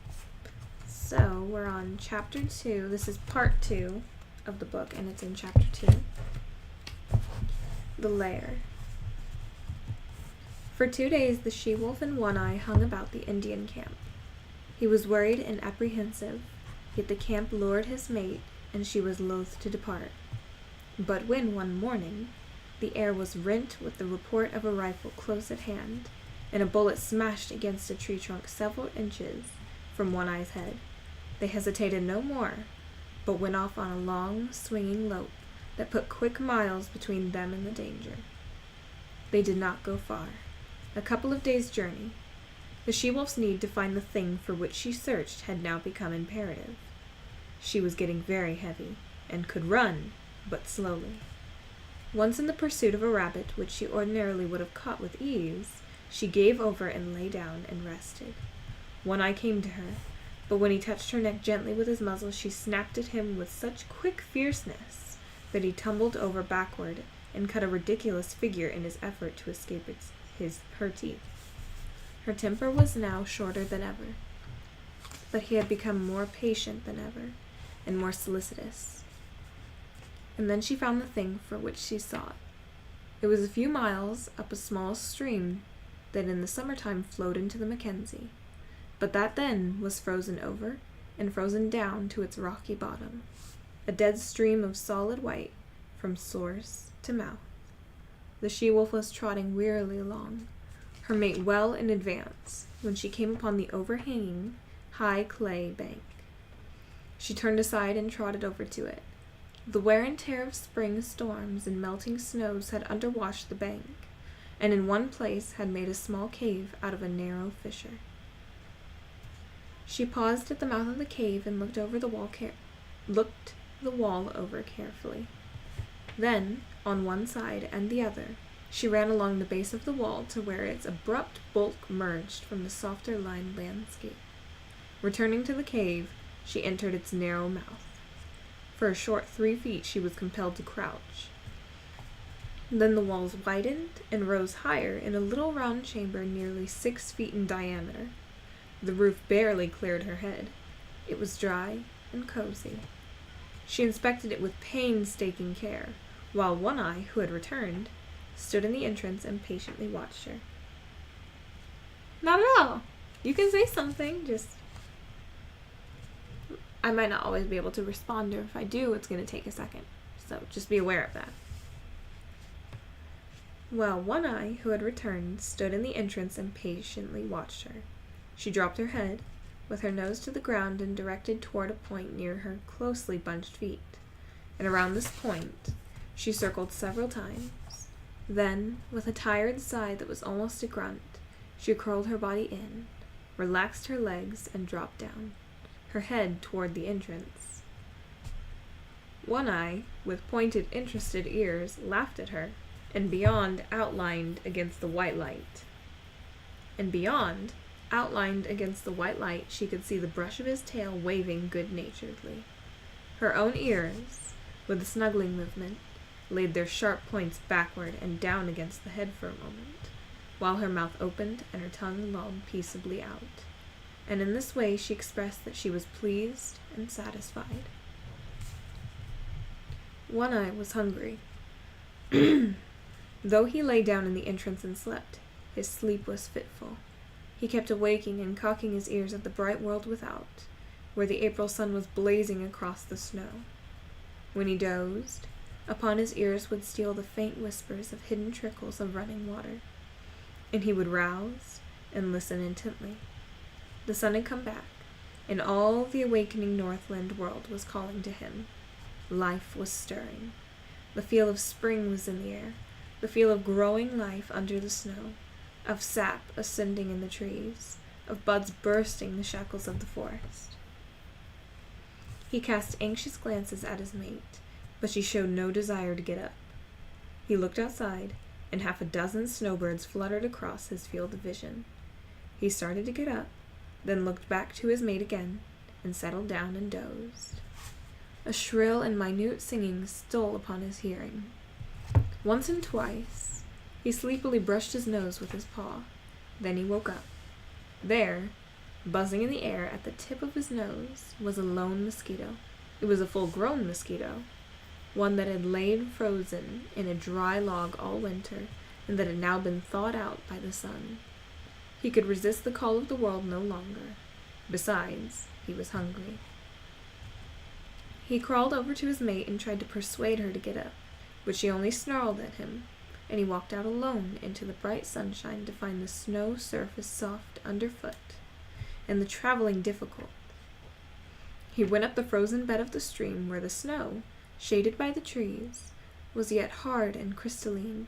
So we're on chapter 2. This is part 2 of the book, and it's in chapter 2. The Lair. For 2 days the she-wolf and One-Eye hung about the Indian camp. He was worried and apprehensive, yet the camp lured his mate, and she was loath to depart. But when, one morning, the air was rent with the report of a rifle close at hand, and a bullet smashed against a tree trunk several inches from One-Eye's head, they hesitated no more, but went off on a long, swinging lope that put quick miles between them and the danger. They did not go far. A couple of days' journey. The she-wolf's need to find the thing for which she searched had now become imperative. She was getting very heavy, and could run, but slowly. Once in the pursuit of a rabbit, which she ordinarily would have caught with ease, she gave over and lay down and rested. One-Eye came to her, but when he touched her neck gently with his muzzle, she snapped at him with such quick fierceness that he tumbled over backward and cut a ridiculous figure in his effort to escape her teeth. Her temper was now shorter than ever, but he had become more patient than ever, and more solicitous. And then she found the thing for which she sought. It was a few miles up a small stream that in the summertime flowed into the Mackenzie, but that then was frozen over and frozen down to its rocky bottom, a dead stream of solid white from source to mouth. The she-wolf was trotting wearily along, her mate well in advance, when she came upon the overhanging, high clay bank. She turned aside and trotted over to it. The wear and tear of spring storms and melting snows had underwashed the bank, and in one place had made a small cave out of a narrow fissure. She paused at the mouth of the cave and looked the wall over carefully. Then, on one side and the other, she ran along the base of the wall to where its abrupt bulk merged from the softer lined landscape. Returning to the cave, she entered its narrow mouth. For a short 3 feet she was compelled to crouch. Then the walls widened and rose higher in a little round chamber nearly 6 feet in diameter. The roof barely cleared her head. It was dry and cozy. She inspected it with painstaking care, while One-Eye, who had returned, stood in the entrance and patiently watched her. Not at all. You can say something, just... I might not always be able to respond, or if I do, it's going to take a second. So just be aware of that. Well, One-Eye, who had returned, stood in the entrance and patiently watched her. She dropped her head, with her nose to the ground and directed toward a point near her closely bunched feet. And around this point, she circled several times. Then, with a tired sigh that was almost a grunt, she curled her body in, relaxed her legs, and dropped down, her head toward the entrance. One-Eye, with pointed, interested ears, laughed at her, and beyond, outlined against the white light, she could see the brush of his tail waving good-naturedly. Her own ears, with a snuggling movement, laid their sharp points backward and down against the head for a moment, while her mouth opened and her tongue lolled peaceably out. And in this way she expressed that she was pleased and satisfied. One-Eye was hungry. Though he lay down in the entrance and slept, His sleep was fitful. He kept awaking and cocking his ears at the bright world without, where the April sun was blazing across the snow. When he dozed, upon his ears would steal the faint whispers of hidden trickles of running water, and he would rouse and listen intently. The sun had come back, and all the awakening Northland world was calling to him. Life was stirring. The feel of spring was in the air, the feel of growing life under the snow, of sap ascending in the trees, of buds bursting the shackles of the forest. He cast anxious glances at his mate, but she showed no desire to get up. He looked outside, and half a dozen snowbirds fluttered across his field of vision. He started to get up, then looked back to his mate again, and settled down and dozed. A shrill and minute singing stole upon his hearing. Once and twice, he sleepily brushed his nose with his paw. Then he woke up. There, buzzing in the air at the tip of his nose, was a lone mosquito. It was a full-grown mosquito, one that had lain frozen in a dry log all winter, and that had now been thawed out by the sun. He could resist the call of the world no longer. Besides, he was hungry. He crawled over to his mate and tried to persuade her to get up, but she only snarled at him, and he walked out alone into the bright sunshine to find the snow surface soft underfoot, and the traveling difficult. He went up the frozen bed of the stream where the snow, shaded by the trees, was yet hard and crystalline.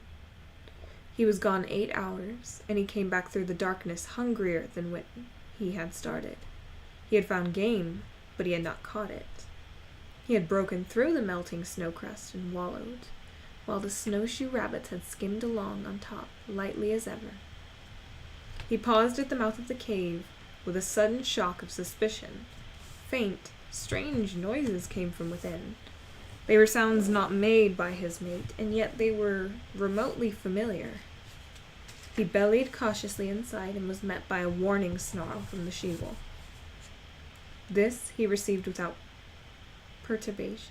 He was gone 8 hours, and he came back through the darkness hungrier than when he had started. He had found game, but he had not caught it. He had broken through the melting snow crust and wallowed, while the snowshoe rabbits had skimmed along on top, lightly as ever. He paused at the mouth of the cave with a sudden shock of suspicion. Faint, strange noises came from within. They were sounds not made by his mate, and yet they were remotely familiar. He bellied cautiously inside and was met by a warning snarl from the she-wolf. This he received without perturbation,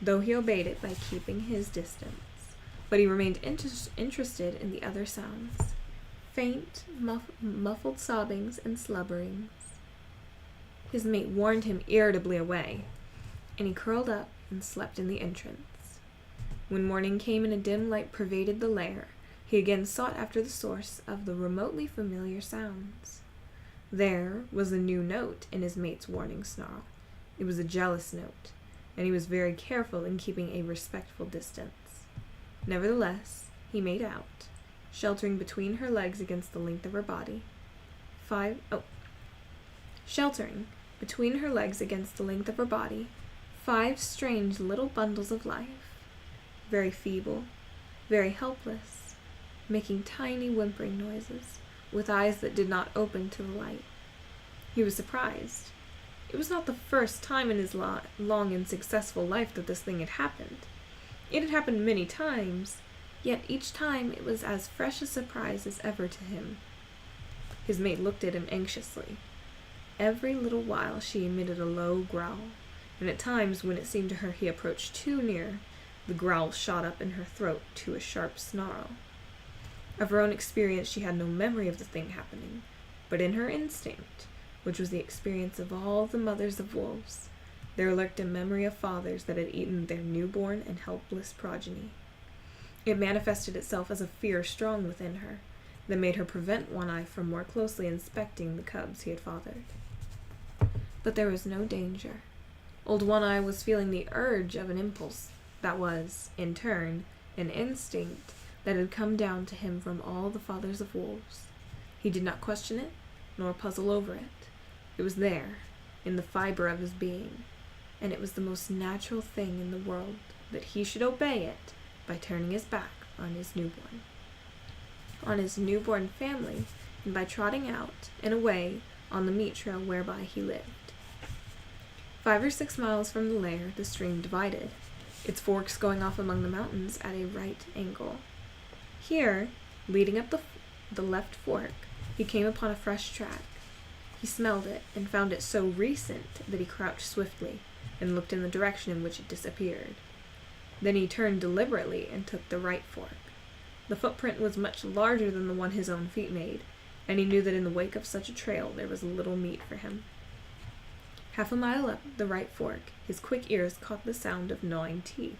though he obeyed it by keeping his distance. But he remained interested in the other sounds, faint, muffled sobbings and slubberings. His mate warned him irritably away, and he curled up and slept in the entrance. When morning came and a dim light pervaded the lair, he again sought after the source of the remotely familiar sounds. There was a new note in his mate's warning snarl. It was a jealous note, and he was very careful in keeping a respectful distance. Nevertheless, he made out, sheltering between her legs against the length of her body, sheltering between her legs against the length of her body, 5 strange little bundles of life, very feeble, very helpless, making tiny whimpering noises, with eyes that did not open to the light. He was surprised. It was not the first time in his long and successful life that this thing had happened. It had happened many times, yet each time it was as fresh a surprise as ever to him. His mate looked at him anxiously. Every little while she emitted a low growl, and at times when it seemed to her he approached too near, the growl shot up in her throat to a sharp snarl. Of her own experience she had no memory of the thing happening, but in her instinct, which was the experience of all the mothers of wolves, there lurked a memory of fathers that had eaten their newborn and helpless progeny. It manifested itself as a fear strong within her, that made her prevent One Eye from more closely inspecting the cubs he had fathered. But there was no danger. Old One Eye was feeling the urge of an impulse that was, in turn, an instinct that had come down to him from all the fathers of wolves. He did not question it, nor puzzle over it. It was there, in the fiber of his being, and it was the most natural thing in the world that he should obey it by turning his back on his newborn family, and by trotting out and away on the meat trail whereby he lived. 5 or 6 miles from the lair, the stream divided, its forks going off among the mountains at a right angle. Here, leading up the left fork, he came upon a fresh track. He smelled it, and found it so recent that he crouched swiftly, and looked in the direction in which it disappeared. Then he turned deliberately and took the right fork. The footprint was much larger than the one his own feet made, and he knew that in the wake of such a trail there was little meat for him. Half a mile up the right fork, his quick ears caught the sound of gnawing teeth.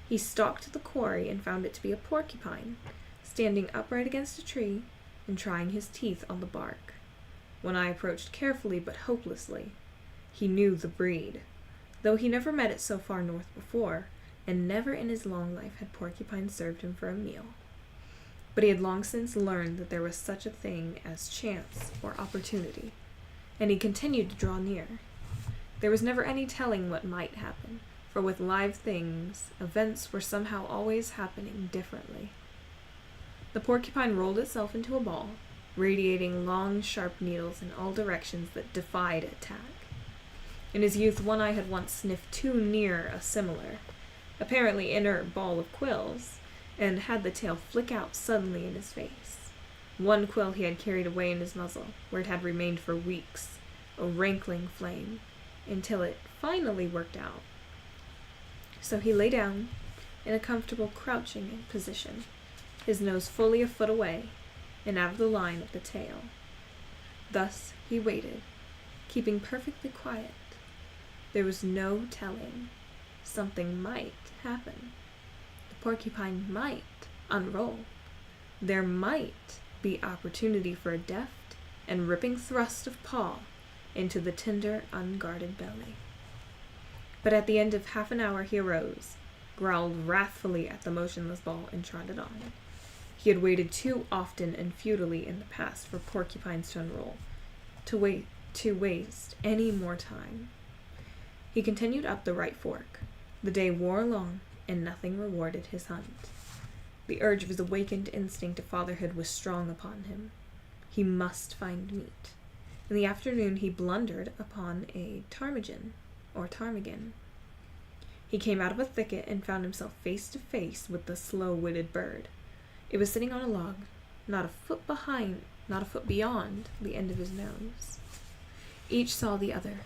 He stalked to the quarry and found it to be a porcupine, standing upright against a tree and trying his teeth on the bark. One Eye approached carefully but hopelessly. He knew the breed, though he never met it so far north before, and never in his long life had porcupine served him for a meal. But he had long since learned that there was such a thing as chance or opportunity, and he continued to draw near. There was never any telling what might happen, for with live things, events were somehow always happening differently. The porcupine rolled itself into a ball, radiating long, sharp needles in all directions that defied attack. In his youth, One Eye had once sniffed too near a similar, apparently inert ball of quills, and had the tail flick out suddenly in his face. One quill he had carried away in his muzzle, where it had remained for weeks, a rankling flame, until it finally worked out. So he lay down in a comfortable crouching position, his nose fully a foot away and out of the line of the tail. Thus he waited, keeping perfectly quiet. There was no telling. Something might happen. The porcupine might unroll. There might be opportunity for a deft and ripping thrust of paw into the tender, unguarded belly. But at the end of half an hour he arose, growled wrathfully at the motionless ball, and trotted on. He had waited too often and futilely in the past for porcupines to unroll, to waste any more time. He continued up the right fork. The day wore along, and nothing rewarded his hunt. The urge of his awakened instinct of fatherhood was strong upon him. He must find meat. In the afternoon he blundered upon a ptarmigan, or ptarmigan. He came out of a thicket and found himself face to face with the slow-witted bird. It was sitting on a log, not a foot beyond the end of his nose. Each saw the other.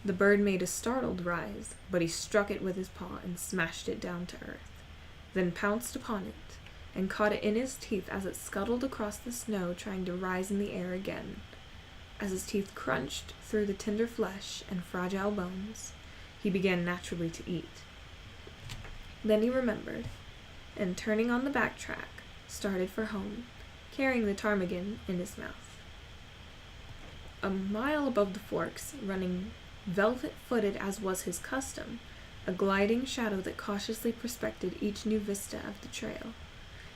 The bird made a startled rise, but he struck it with his paw and smashed it down to earth, then pounced upon it and caught it in his teeth as it scuttled across the snow, trying to rise in the air again. As his teeth crunched through the tender flesh and fragile bones, he began naturally to eat. Then he remembered, and turning on the back track, started for home, carrying the ptarmigan in his mouth. A mile above the forks, running velvet-footed as was his custom, a gliding shadow that cautiously prospected each new vista of the trail.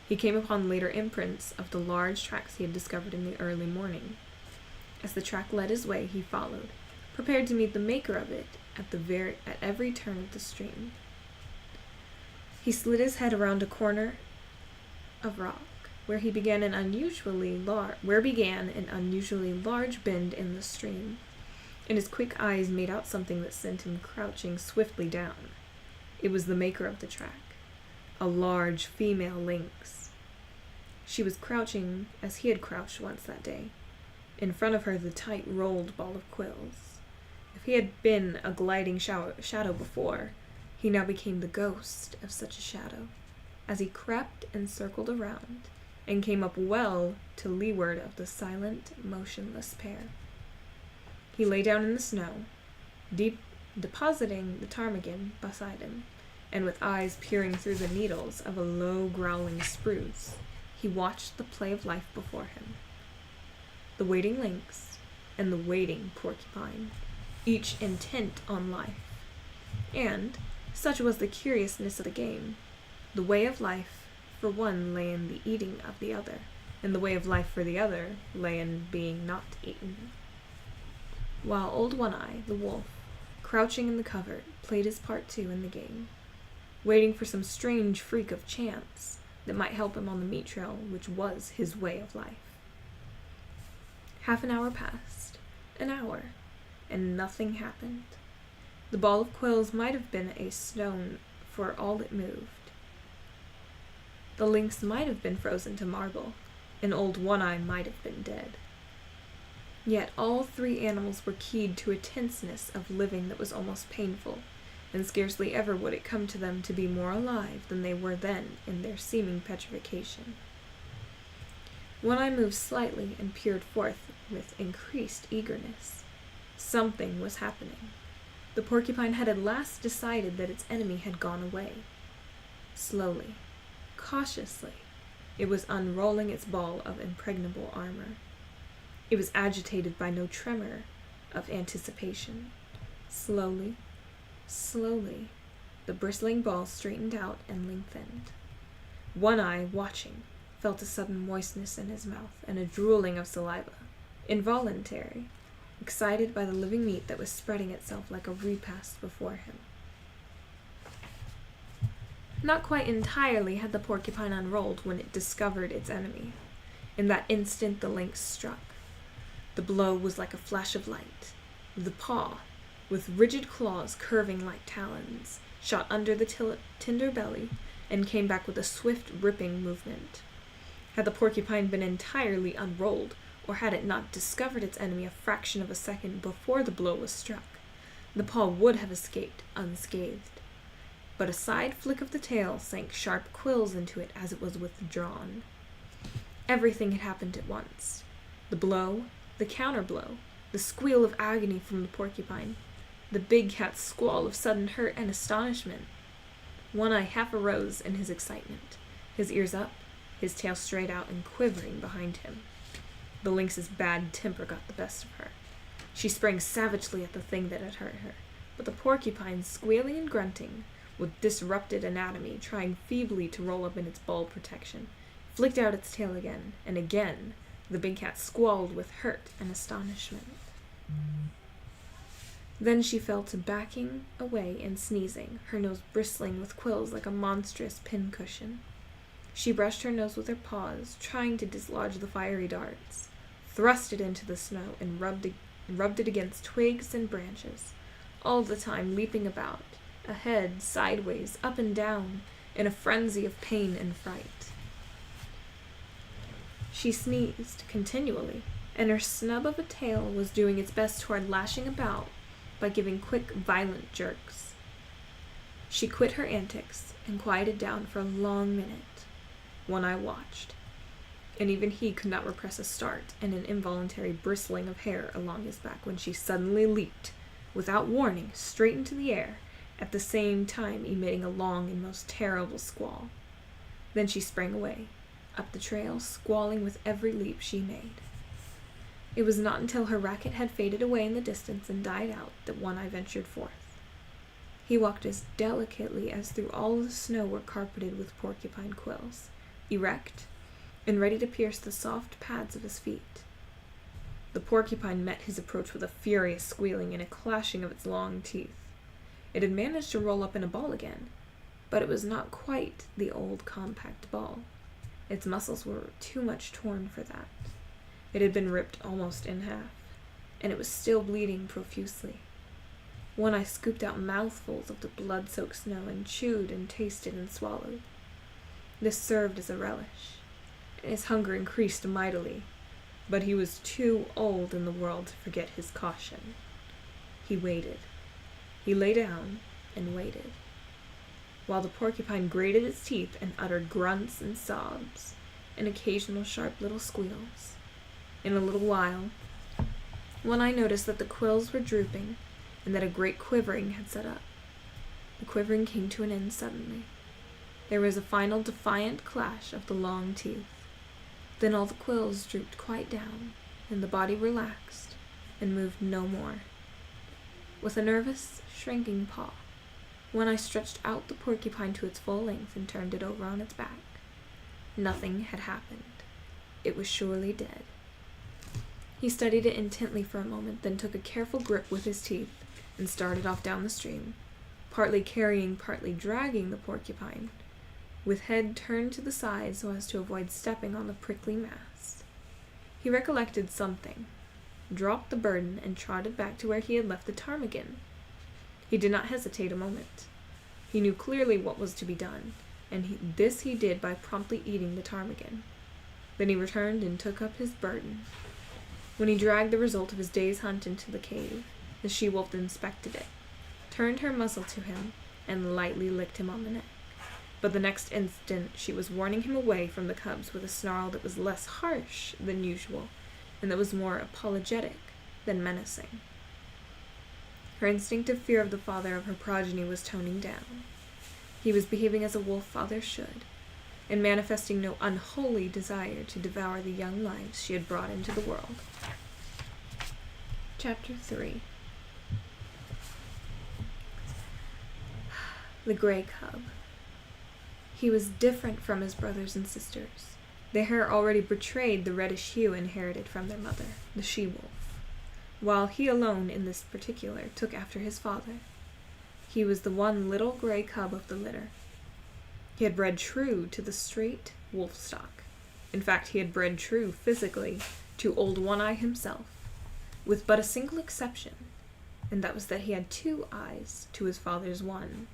He came upon later imprints of the large tracks he had discovered in the early morning. As the track led his way, he followed, prepared to meet the maker of it at every turn of the stream. He slid his head around a corner of rock, where began an unusually large bend in the stream, and his quick eyes made out something that sent him crouching swiftly down. It was the maker of the track, a large female lynx. She was crouching as he had crouched once that day, in front of her the tight rolled ball of quills. If he had been a gliding shadow before, he now became the ghost of such a shadow, as he crept and circled around, and came up well to leeward of the silent, motionless pair. He lay down in the snow, depositing the ptarmigan beside him, and with eyes peering through the needles of a low, growling spruce, he watched the play of life before him. The waiting lynx and the waiting porcupine, each intent on life. And, such was the curiousness of the game, the way of life for one lay in the eating of the other, and the way of life for the other lay in being not eaten. While old One Eye, the wolf, crouching in the covert, played his part too in the game, waiting for some strange freak of chance that might help him on the meat trail, which was his way of life. Half an hour passed, an hour, and nothing happened. The ball of quills might have been a stone for all it moved. The lynx might have been frozen to marble, and old One Eye might have been dead. Yet all three animals were keyed to a tenseness of living that was almost painful, and scarcely ever would it come to them to be more alive than they were then in their seeming petrification. One eye moved slightly and peered forth with increased eagerness. Something was happening. The porcupine had at last decided that its enemy had gone away. Slowly, cautiously, it was unrolling its ball of impregnable armor. It was agitated by no tremor of anticipation. Slowly, slowly, the bristling ball straightened out and lengthened. One Eye, watching, felt a sudden moistness in his mouth and a drooling of saliva, involuntary, excited by the living meat that was spreading itself like a repast before him. Not quite entirely had the porcupine unrolled when it discovered its enemy. In that instant the lynx struck. The blow was like a flash of light. The paw, with rigid claws curving like talons, shot under the tender belly and came back with a swift, ripping movement. Had the porcupine been entirely unrolled, or had it not discovered its enemy a fraction of a second before the blow was struck, the paw would have escaped unscathed. But a side flick of the tail sank sharp quills into it as it was withdrawn. Everything had happened at once. The blow, the counterblow, the squeal of agony from the porcupine, the big cat's squall of sudden hurt and astonishment. One Eye half arose in his excitement, his ears up, his tail straight out and quivering behind him. The lynx's bad temper got the best of her. She sprang savagely at the thing that had hurt her, but the porcupine, squealing and grunting, with disrupted anatomy, trying feebly to roll up in its ball protection, flicked out its tail again, and again the big cat squalled with hurt and astonishment. Then she fell to backing away and sneezing, her nose bristling with quills like a monstrous pincushion. She brushed her nose with her paws, trying to dislodge the fiery darts, thrust it into the snow, and rubbed it against twigs and branches, all the time leaping about, ahead, sideways, up and down, in a frenzy of pain and fright. She sneezed continually, and her snub of a tail was doing its best toward lashing about by giving quick, violent jerks. She quit her antics and quieted down for a long minute. One Eye watched, and even he could not repress a start and an involuntary bristling of hair along his back when she suddenly leaped, without warning, straight into the air, at the same time emitting a long and most terrible squall. Then she sprang away, up the trail, squalling with every leap she made. It was not until her racket had faded away in the distance and died out that One Eye ventured forth. He walked as delicately as through all the snow were carpeted with porcupine quills, erect, and ready to pierce the soft pads of his feet. The porcupine met his approach with a furious squealing and a clashing of its long teeth. It had managed to roll up in a ball again, but it was not quite the old compact ball. Its muscles were too much torn for that. It had been ripped almost in half, and it was still bleeding profusely. One Eye scooped out mouthfuls of the blood-soaked snow and chewed and tasted and swallowed. This served as a relish, and his hunger increased mightily, but he was too old in the world to forget his caution. He waited. He lay down and waited, while the porcupine grated its teeth and uttered grunts and sobs, and occasional sharp little squeals. In a little while, One Eye noticed that the quills were drooping, and that a great quivering had set up. The quivering came to an end suddenly. There was a final defiant clash of the long teeth. Then all the quills drooped quite down, and the body relaxed and moved no more. With a nervous, shrinking paw, One Eye stretched out the porcupine to its full length and turned it over on its back. Nothing had happened. It was surely dead. He studied it intently for a moment, then took a careful grip with his teeth and started off down the stream, partly carrying, partly dragging the porcupine, with head turned to the side so as to avoid stepping on the prickly mass. He recollected something, dropped the burden, and trotted back to where he had left the ptarmigan. He did not hesitate a moment. He knew clearly what was to be done, and this he did by promptly eating the ptarmigan. Then he returned and took up his burden. When he dragged the result of his day's hunt into the cave, the she-wolf inspected it, turned her muzzle to him and lightly licked him on the neck. But the next instant she was warning him away from the cubs with a snarl that was less harsh than usual, and that was more apologetic than menacing. Her instinctive fear of the father of her progeny was toning down. He was behaving as a wolf father should, and manifesting no unholy desire to devour the young lives she had brought into the world. Chapter 3. The Grey Cub. He was different from his brothers and sisters. Their hair already betrayed the reddish hue inherited from their mother, the she-wolf, while he alone, in this particular, took after his father. He was the one little gray cub of the litter. He had bred true to the straight wolf stock. In fact, he had bred true, physically, to old One-Eye himself, with but a single exception, and that was that he had 2 eyes to his father's 1.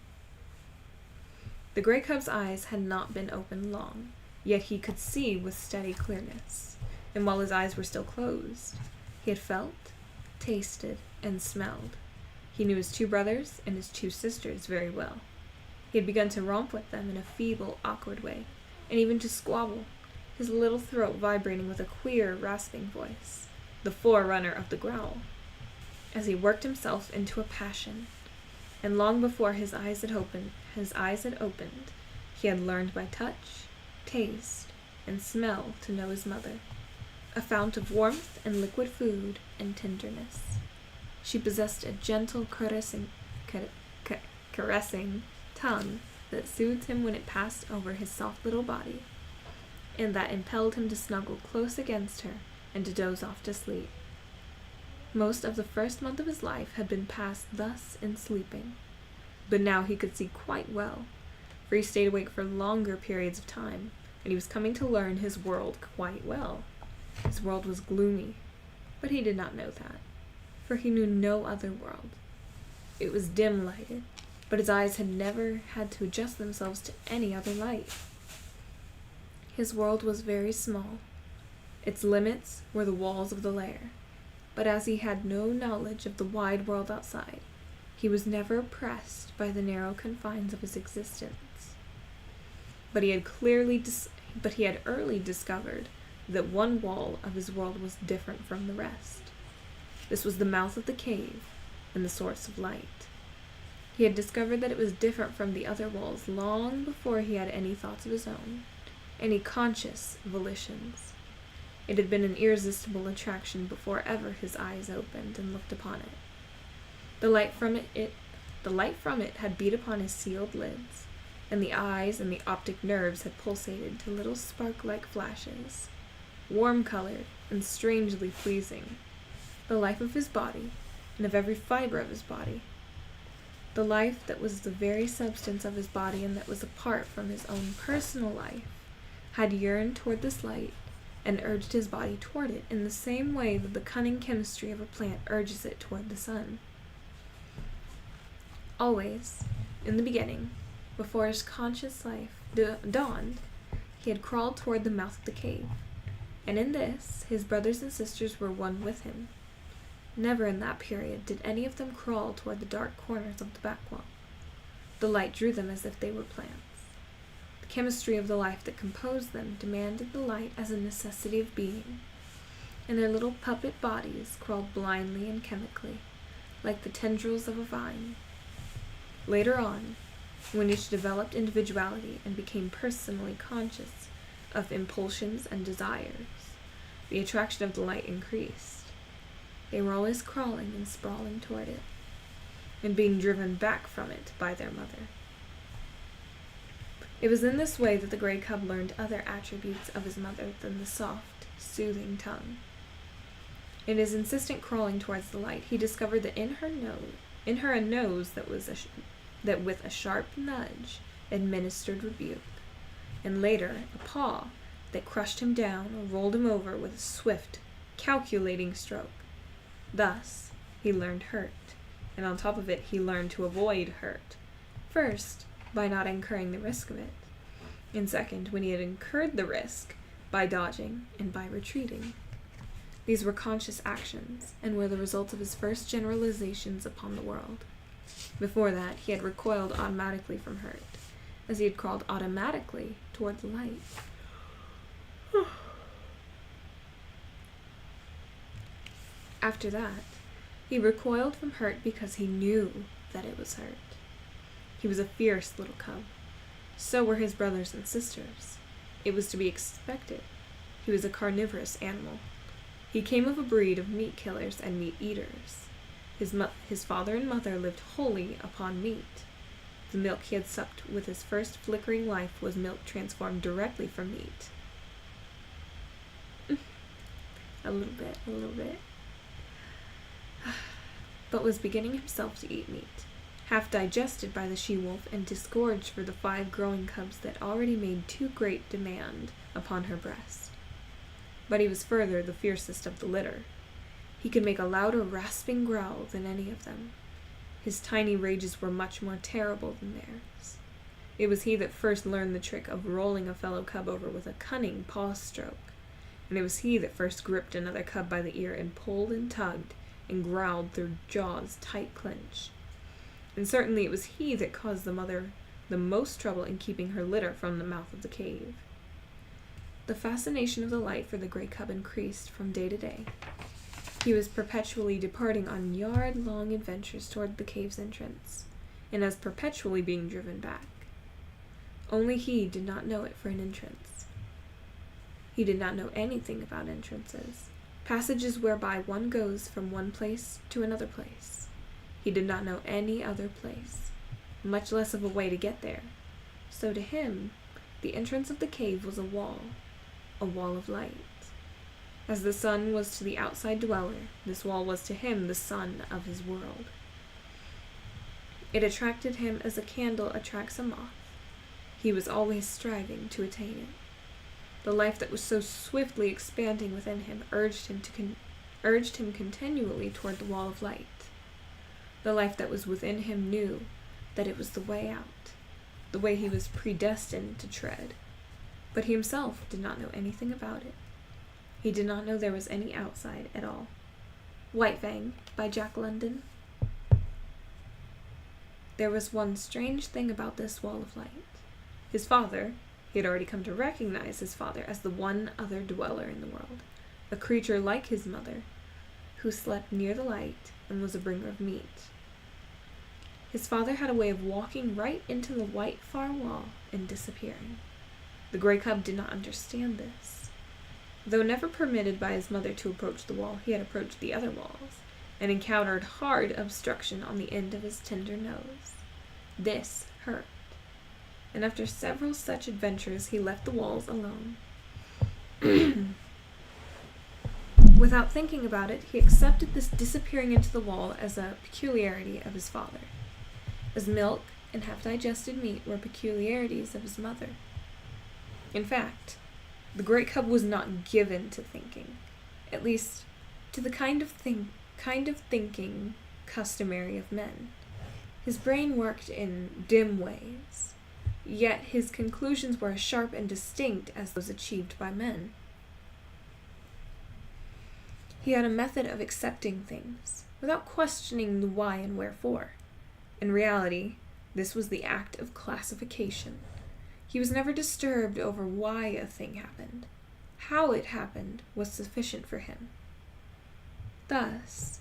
The gray cub's eyes had not been opened long, yet he could see with steady clearness, and while his eyes were still closed, he had felt, tasted, and smelled. He knew his 2 brothers and his 2 sisters very well. He had begun to romp with them in a feeble, awkward way, and even to squabble, his little throat vibrating with a queer, rasping voice, the forerunner of the growl, as he worked himself into a passion. And long before his eyes had opened, he had learned by touch, taste, and smell to know his mother, a fount of warmth and liquid food and tenderness. She possessed a gentle, caressing tongue that soothed him when it passed over his soft little body, and that impelled him to snuggle close against her and to doze off to sleep. Most of the first month of his life had been passed thus in sleeping, but now he could see quite well, for he stayed awake for longer periods of time, and he was coming to learn his world quite well. His world was gloomy, but he did not know that, for he knew no other world. It was dim-lighted, but his eyes had never had to adjust themselves to any other light. His world was very small. Its limits were the walls of the lair, but as he had no knowledge of the wide world outside, he was never oppressed by the narrow confines of his existence. But he had early discovered that one wall of his world was different from the rest. This was the mouth of the cave and the source of light. He had discovered that it was different from the other walls long before he had any thoughts of his own, any conscious volitions. It had been an irresistible attraction before ever his eyes opened and looked upon it. The light from it had beat upon his sealed lids, and the eyes and the optic nerves had pulsated to little spark-like flashes, warm-colored and strangely pleasing, the life of his body and of every fiber of his body. The life that was the very substance of his body and that was apart from his own personal life had yearned toward this light and urged his body toward it in the same way that the cunning chemistry of a plant urges it toward the sun. Always, in the beginning, before his conscious life dawned, he had crawled toward the mouth of the cave, and in this his brothers and sisters were one with him. Never in that period did any of them crawl toward the dark corners of the back wall. The light drew them as if they were plants. The chemistry of the life that composed them demanded the light as a necessity of being, and their little puppet bodies crawled blindly and chemically, like the tendrils of a vine. Later on, when each developed individuality and became personally conscious of impulsions and desires, the attraction of the light increased. They were always crawling and sprawling toward it, and being driven back from it by their mother. It was in this way that the gray cub learned other attributes of his mother than the soft, soothing tongue. In his insistent crawling towards the light, he discovered that in her a nose that with a sharp nudge administered rebuke, and later a paw that crushed him down or rolled him over with a swift, calculating stroke. Thus, he learned hurt, and on top of it, he learned to avoid hurt. First, by not incurring the risk of it, and second, when he had incurred the risk, by dodging and by retreating. These were conscious actions, and were the result of his first generalizations upon the world. Before that, he had recoiled automatically from hurt, as he had crawled automatically toward the light. After that, he recoiled from hurt because he knew that it was hurt. He was a fierce little cub. So were his brothers and sisters. It was to be expected. He was a carnivorous animal. He came of a breed of meat killers and meat eaters. His father and mother lived wholly upon meat. The milk he had sucked with his first flickering life was milk transformed directly from meat. A little bit. But was beginning himself to eat meat, half digested by the she-wolf and disgorged for the 5 growing cubs that already made too great demand upon her breast. But he was further the fiercest of the litter. He could make a louder rasping growl than any of them. His tiny rages were much more terrible than theirs. It was he that first learned the trick of rolling a fellow cub over with a cunning paw stroke, and it was he that first gripped another cub by the ear and pulled and tugged and growled through jaws tight clenched. And certainly it was he that caused the mother the most trouble in keeping her litter from the mouth of the cave. The fascination of the light for the gray cub increased from day to day. He was perpetually departing on yard-long adventures toward the cave's entrance, and as perpetually being driven back. Only he did not know it for an entrance. He did not know anything about entrances, passages whereby one goes from one place to another place. He did not know any other place, much less of a way to get there. So to him, the entrance of the cave was a wall of light. As the sun was to the outside dweller, this wall was to him the sun of his world. It attracted him as a candle attracts a moth. He was always striving to attain it. The life that was so swiftly expanding within him urged him continually toward the wall of light. The life that was within him knew that it was the way out, the way he was predestined to tread. But he himself did not know anything about it. He did not know there was any outside at all. White Fang by Jack London. There was one strange thing about this wall of light. His father, he had already come to recognize his father as the one other dweller in the world, a creature like his mother, who slept near the light and was a bringer of meat. His father had a way of walking right into the white far wall and disappearing. The gray cub did not understand this. Though never permitted by his mother to approach the wall, he had approached the other walls, and encountered hard obstruction on the end of his tender nose. This hurt, and after several such adventures he left the walls alone. Without thinking about it, he accepted this disappearing into the wall as a peculiarity of his father, as milk and half-digested meat were peculiarities of his mother. In fact, the great cub was not given to thinking, at least to the kind of thinking customary of men. His brain worked in dim ways, yet his conclusions were as sharp and distinct as those achieved by men. He had a method of accepting things, without questioning the why and wherefore. In reality, this was the act of classification. He was never disturbed over why a thing happened. How it happened was sufficient for him. Thus,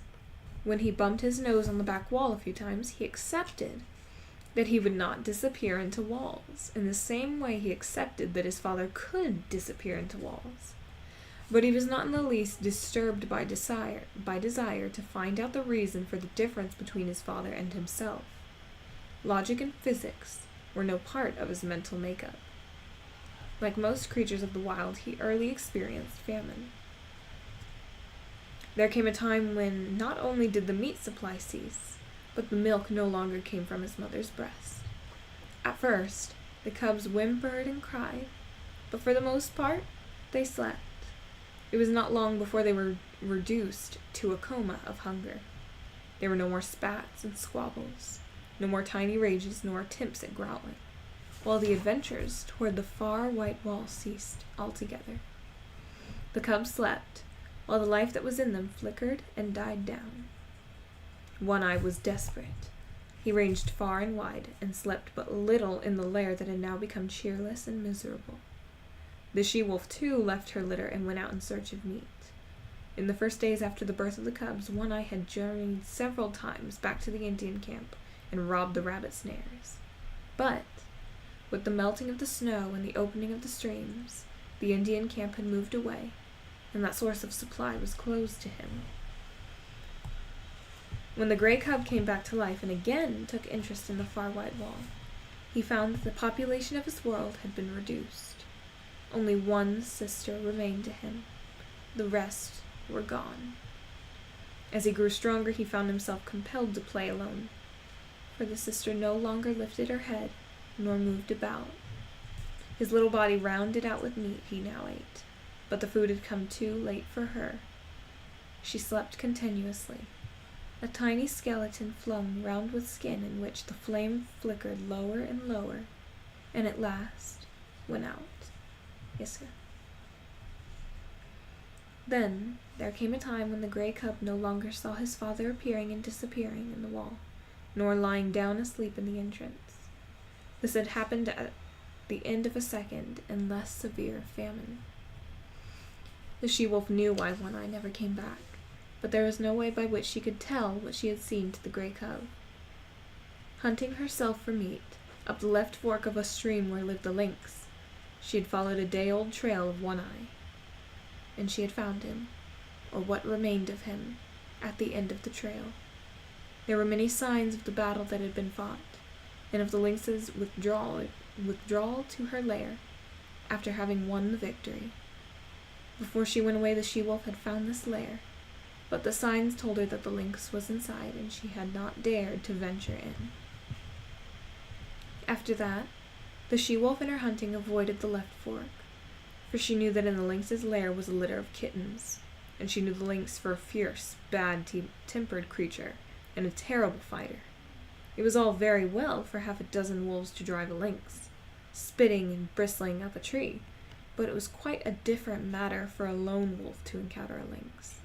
when he bumped his nose on the back wall a few times, he accepted that he would not disappear into walls, in the same way he accepted that his father could disappear into walls. But he was not in the least disturbed by desire to find out the reason for the difference between his father and himself. Logic and physics were no part of his mental makeup. Like most creatures of the wild, he early experienced famine. There came a time when not only did the meat supply cease, but the milk no longer came from his mother's breast. At first, the cubs whimpered and cried, but for the most part, they slept. It was not long before they were reduced to a coma of hunger. There were no more spats and squabbles, no more tiny rages nor attempts at growling, while the adventures toward the far white wall ceased altogether. The cubs slept, while the life that was in them flickered and died down. One Eye was desperate. He ranged far and wide, and slept but little in the lair that had now become cheerless and miserable. The she-wolf, too, left her litter and went out in search of meat. In the first days after the birth of the cubs, One Eye had journeyed several times back to the Indian camp and robbed the rabbit snares. But, with the melting of the snow and the opening of the streams, the Indian camp had moved away, and that source of supply was closed to him. When the gray cub came back to life and again took interest in the far white wall, he found that the population of his world had been reduced. Only one sister remained to him. The rest were gone. As he grew stronger, he found himself compelled to play alone, for the sister no longer lifted her head nor moved about. His little body rounded out with meat he now ate, but the food had come too late for her. She slept continuously, a tiny skeleton flung round with skin in which the flame flickered lower and lower, and at last went out. Yes, sir. Then there came a time when the gray cub no longer saw his father appearing and disappearing in the wall, nor lying down asleep in the entrance. This had happened at the end of a second in less severe famine. The she-wolf knew why One Eye never came back, but there was no way by which she could tell what she had seen to the gray cub. Hunting herself for meat, up the left fork of a stream where lived the lynx, she had followed a day-old trail of One Eye, and she had found him, or what remained of him, at the end of the trail. There were many signs of the battle that had been fought, and of the lynx's withdrawal to her lair, after having won the victory. Before she went away, the she-wolf had found this lair, but the signs told her that the lynx was inside, and she had not dared to venture in. After that, the she-wolf in her hunting avoided the left fork, for she knew that in the lynx's lair was a litter of kittens, and she knew the lynx for a fierce, bad-tempered creature, and a terrible fighter. It was all very well for half a dozen wolves to drive a lynx, spitting and bristling up a tree, but it was quite a different matter for a lone wolf to encounter a lynx,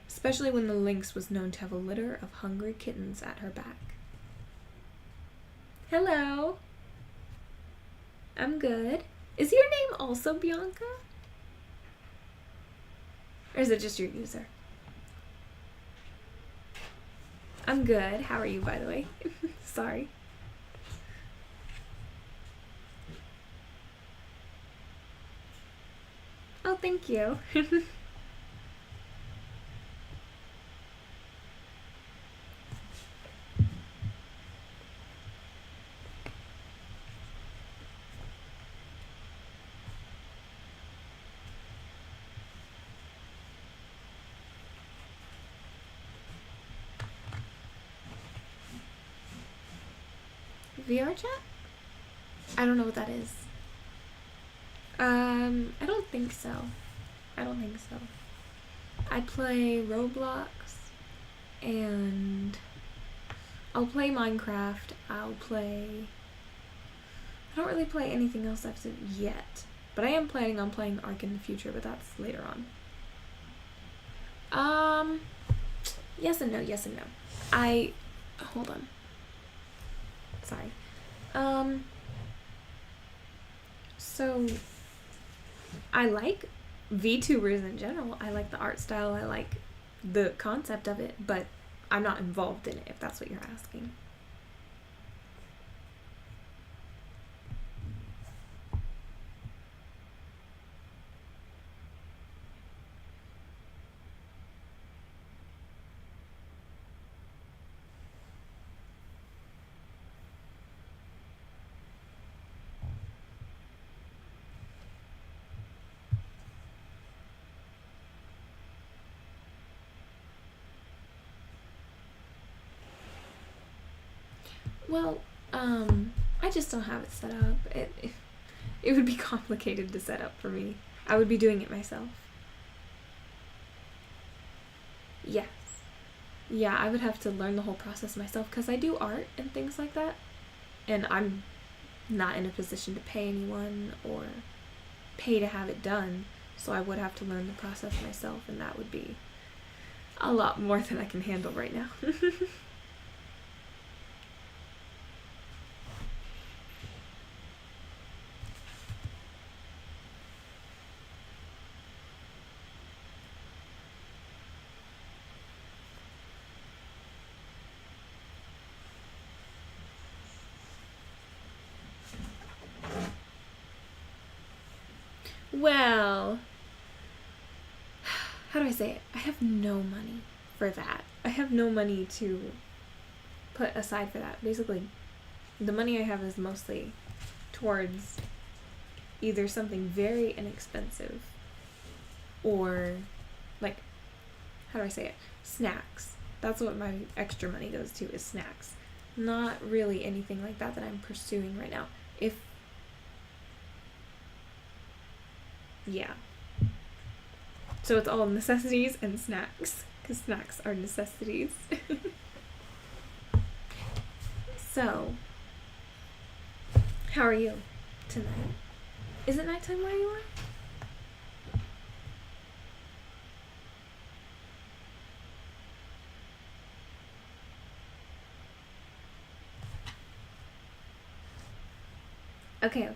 especially when the lynx was known to have a litter of hungry kittens at her back. Hello. I'm good. Is your name also Bianca? Or is it just your user? I'm good. How are you, by the way? Sorry. Oh, thank you. VR chat? I don't know what that is. I don't think so. I play Roblox, and I'll play Minecraft. I don't really play anything else as of yet, but I am planning on playing Ark in the future, but that's later on. Yes and no. Hold on. Sorry. So I like VTubers in general. I like the art style. I like the concept of it, but I'm not involved in it, if that's what you're asking. Well, I just don't have it set up. It would be complicated to set up for me. I would be doing it myself. Yes. Yeah, I would have to learn the whole process myself because I do art and things like that. And I'm not in a position to pay anyone or pay to have it done. So I would have to learn the process myself, and that would be a lot more than I can handle right now. Well, how do I say it? I have no money for that. I have no money to put aside for that. Basically, the money I have is mostly towards either something very inexpensive or, like, how do I say it? Snacks. That's what my extra money goes to, is snacks. Not really anything like that I'm pursuing right now. Yeah. So it's all necessities and snacks, because snacks are necessities. So, how are you tonight? Is it nighttime where you are? Okay.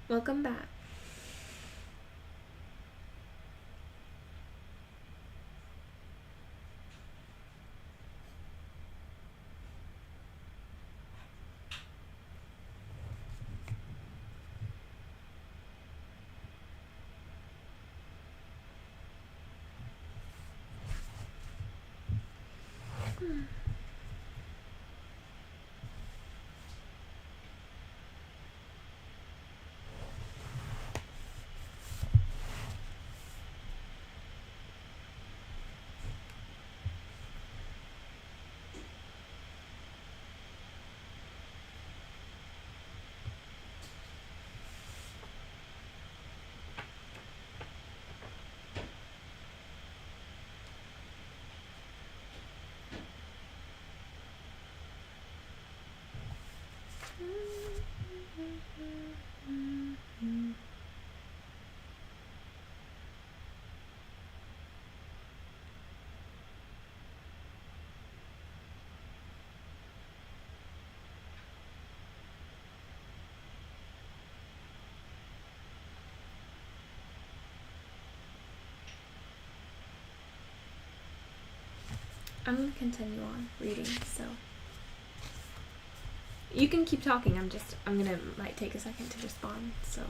Welcome back. I'm gonna continue on reading, so you can keep talking. Might take a second to respond, so.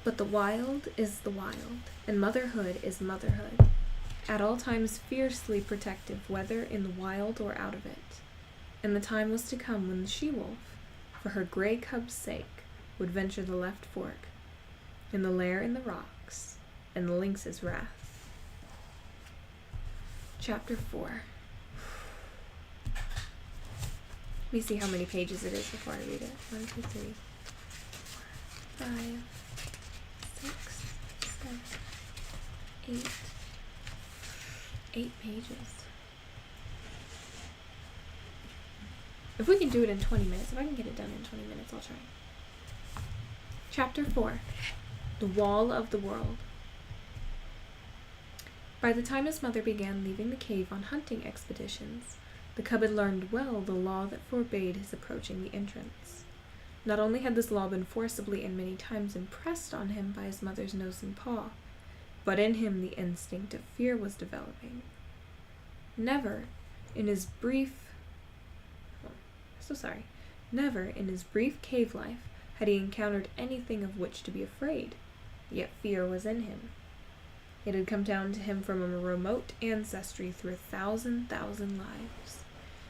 But the wild is the wild, and motherhood is motherhood. At all times fiercely protective, whether in the wild or out of it. And the time was to come when the she-wolf, for her grey cub's sake, would venture the left fork, in the lair in the rocks, and the lynx's wrath. Chapter 4. Let me see how many pages it is before I read it. 1, 2, 3, 4, 5, 6, 7, 8. 8 pages. If we can do it in 20 minutes, if I can get it done in 20 minutes, I'll try. Chapter 4. The Wall of the World. By the time his mother began leaving the cave on hunting expeditions, the cub had learned well the law that forbade his approaching the entrance. Not only had this law been forcibly and many times impressed on him by his mother's nose and paw, but in him the instinct of fear was developing. Never in his brief cave life had he encountered anything of which to be afraid, yet fear was in him. It had come down to him from a remote ancestry through 1,000 lives.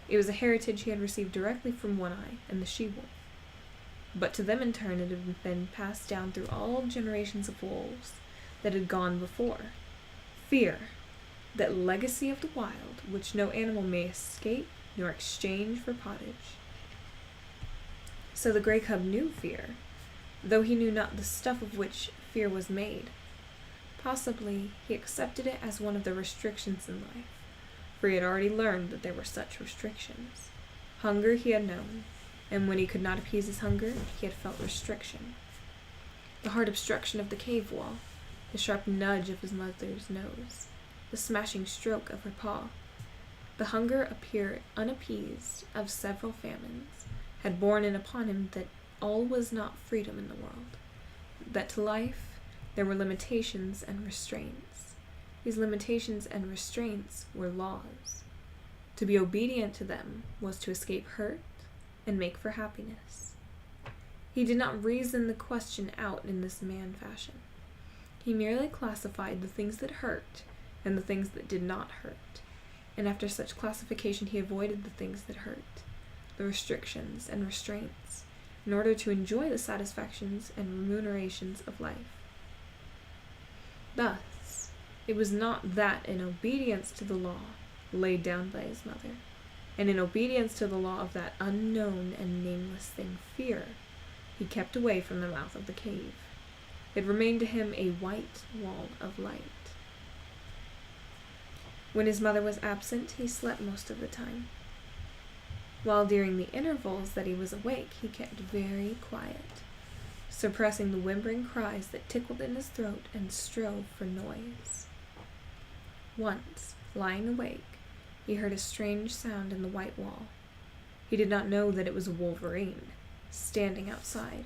It was a heritage he had received directly from One-Eye and the she-wolf. But to them in turn it had been passed down through all generations of wolves that had gone before. Fear, that legacy of the wild, which no animal may escape nor exchange for pottage. So the grey cub knew fear, though he knew not the stuff of which fear was made. Possibly he accepted it as one of the restrictions in life, for he had already learned that there were such restrictions. Hunger he had known, and when he could not appease his hunger, he had felt restriction. The hard obstruction of the cave wall, the sharp nudge of his mother's nose, the smashing stroke of her paw, the hunger appear unappeased of several famines, had borne in upon him that all was not freedom in the world, that to life there were limitations and restraints. These limitations and restraints were laws. To be obedient to them was to escape hurt and make for happiness. He did not reason the question out in this man fashion. He merely classified the things that hurt and the things that did not hurt, and after such classification he avoided the things that hurt, the restrictions and restraints, in order to enjoy the satisfactions and remunerations of life. Thus, it was not that in obedience to the law laid down by his mother, and in obedience to the law of that unknown and nameless thing, fear, he kept away from the mouth of the cave. It remained to him a white wall of light. When his mother was absent, he slept most of the time, while during the intervals that he was awake, he kept very quiet, suppressing the whimpering cries that tickled in his throat and strove for noise. Once, lying awake, he heard a strange sound in the white wall. He did not know that it was a wolverine, standing outside,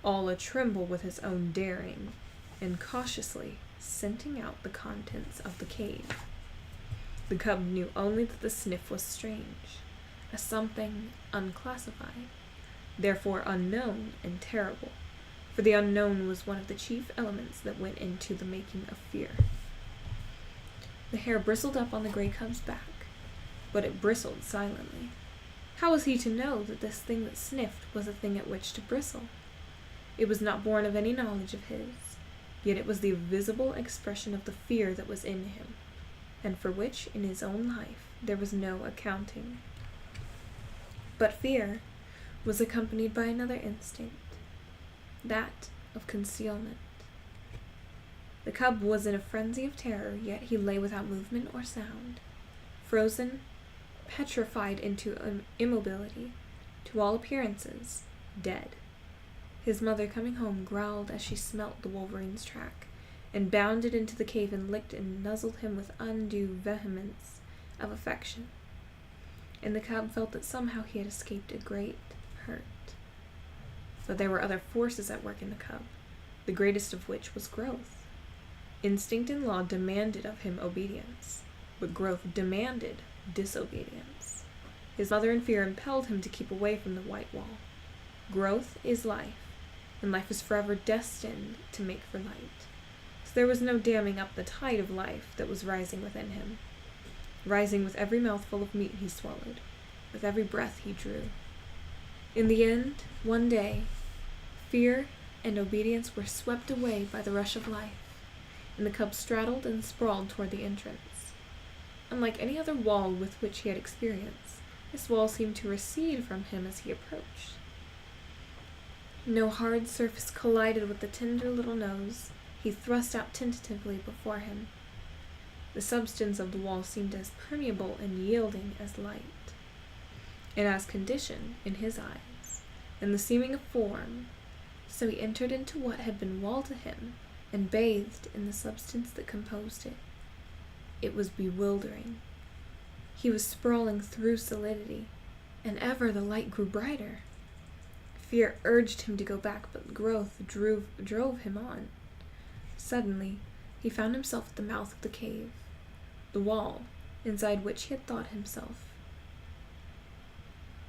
all a-tremble with his own daring, and cautiously scenting out the contents of the cave. The cub knew only that the sniff was strange, a something unclassified, therefore unknown and terrible, for the unknown was one of the chief elements that went into the making of fear. The hair bristled up on the gray cub's back, but it bristled silently. How was he to know that this thing that sniffed was a thing at which to bristle? It was not born of any knowledge of his, yet it was the visible expression of the fear that was in him, and for which in his own life there was no accounting. But fear was accompanied by another instinct, that of concealment. The cub was in a frenzy of terror, yet he lay without movement or sound, frozen, petrified into immobility, to all appearances, dead. His mother, coming home, growled as she smelt the wolverine's track, and bounded into the cave and licked and nuzzled him with undue vehemence of affection. And the cub felt that somehow he had escaped a great hurt. But there were other forces at work in the cub, the greatest of which was growth. Instinct and law demanded of him obedience, but growth demanded disobedience. His mother in fear impelled him to keep away from the white wall. Growth is life, and life is forever destined to make for light. So there was no damming up the tide of life that was rising within him, rising with every mouthful of meat he swallowed, with every breath he drew. In the end, one day, fear and obedience were swept away by the rush of life, and the cub straddled and sprawled toward the entrance. Unlike any other wall with which he had experience, this wall seemed to recede from him as he approached. No hard surface collided with the tender little nose he thrust out tentatively before him. The substance of the wall seemed as permeable and yielding as light, and as conditioned in his eyes, in the seeming of form, so he entered into what had been wall to him, and bathed in the substance that composed it. It was bewildering. He was sprawling through solidity, and ever the light grew brighter. Fear urged him to go back, but growth drove him on. Suddenly, he found himself at the mouth of the cave, the wall, inside which he had thought himself,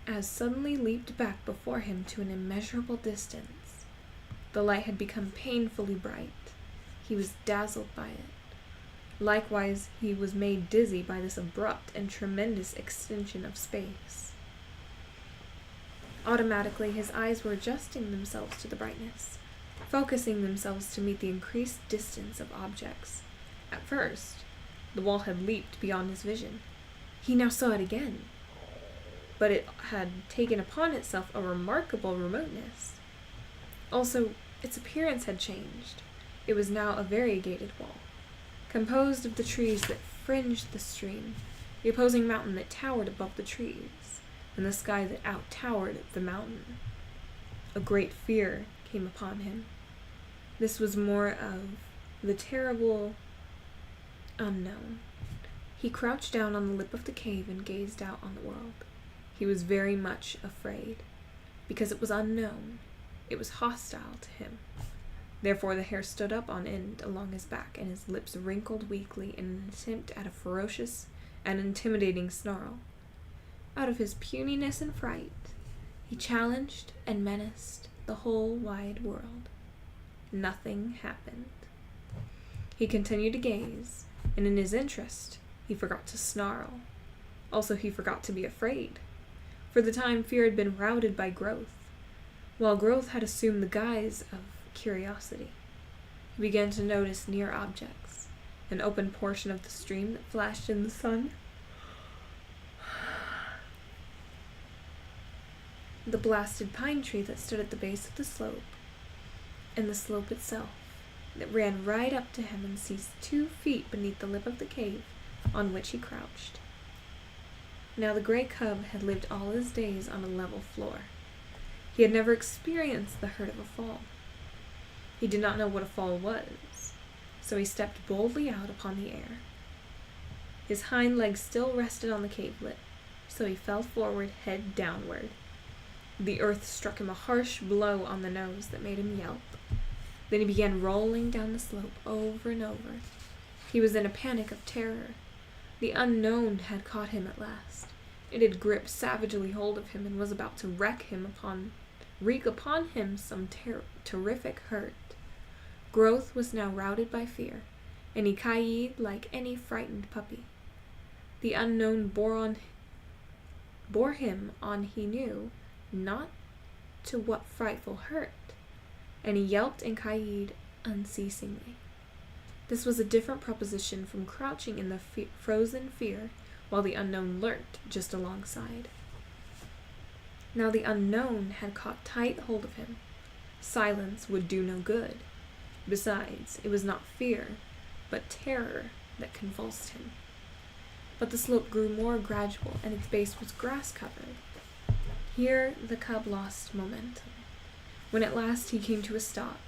as suddenly leaped back before him to an immeasurable distance. The light had become painfully bright. He was dazzled by it. Likewise, he was made dizzy by this abrupt and tremendous extension of space. Automatically, his eyes were adjusting themselves to the brightness, focusing themselves to meet the increased distance of objects. At first, the wall had leaped beyond his vision. He now saw it again, but it had taken upon itself a remarkable remoteness. Also, its appearance had changed. It was now a variegated wall, composed of the trees that fringed the stream, the opposing mountain that towered above the trees, and the sky that out-towered the mountain. A great fear came upon him. This was more of the terrible unknown. He crouched down on the lip of the cave and gazed out on the world. He was very much afraid, because it was unknown. It was hostile to him. Therefore the hair stood up on end along his back, and his lips wrinkled weakly in an attempt at a ferocious and intimidating snarl. Out of his puniness and fright, he challenged and menaced the whole wide world. Nothing happened. He continued to gaze, and in his interest, he forgot to snarl. Also, he forgot to be afraid. For the time, fear had been routed by growth, while growth had assumed the guise of curiosity. He began to notice near objects, an open portion of the stream that flashed in the sun, the blasted pine tree that stood at the base of the slope, and the slope itself that ran right up to him and ceased 2 feet beneath the lip of the cave on which he crouched. Now the gray cub had lived all his days on a level floor. He had never experienced the hurt of a fall. He did not know what a fall was, so he stepped boldly out upon the air. His hind legs still rested on the cave lip, so he fell forward, head downward. The earth struck him a harsh blow on the nose that made him yelp. Then he began rolling down the slope over and over. He was in a panic of terror. The unknown had caught him at last. It had gripped savagely hold of him and was about to wreak upon him some terrific hurt. Growth was now routed by fear, and he ki-yied like any frightened puppy. The unknown bore him on he knew not to what frightful hurt, and he yelped and ki-yied unceasingly. This was a different proposition from crouching in the frozen fear while the unknown lurked just alongside. Now the unknown had caught tight hold of him. Silence would do no good. Besides, it was not fear, but terror that convulsed him. But the slope grew more gradual, and its base was grass-covered. Here the cub lost momentum. When at last he came to a stop,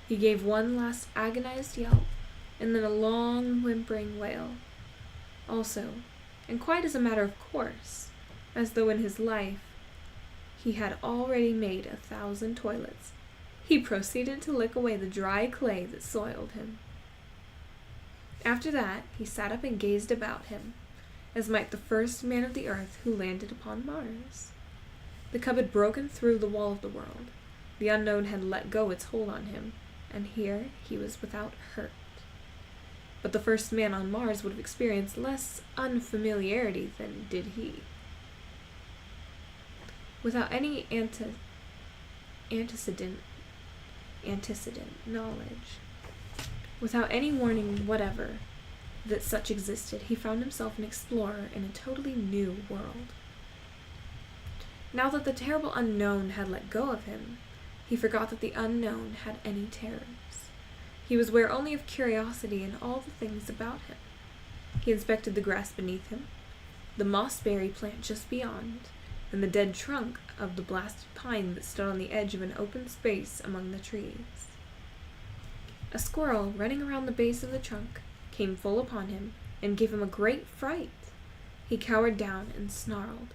he gave one last agonized yelp, and then a long, whimpering wail. Also, and quite as a matter of course, as though in his life he had already made 1,000 toilets, he proceeded to lick away the dry clay that soiled him. After that, he sat up and gazed about him, as might the first man of the earth who landed upon Mars. The cub had broken through the wall of the world. The unknown had let go its hold on him, and here he was without hurt. But the first man on Mars would have experienced less unfamiliarity than did he. Without any antecedent knowledge, without any warning whatever that such existed, he found himself an explorer in a totally new world. Now that the terrible unknown had let go of him, he forgot that the unknown had any terrors. He was aware only of curiosity and all the things about him. He inspected the grass beneath him, the mossberry plant just beyond, and the dead trunk of the blasted pine that stood on the edge of an open space among the trees. A squirrel, running around the base of the trunk, came full upon him and gave him a great fright. He cowered down and snarled.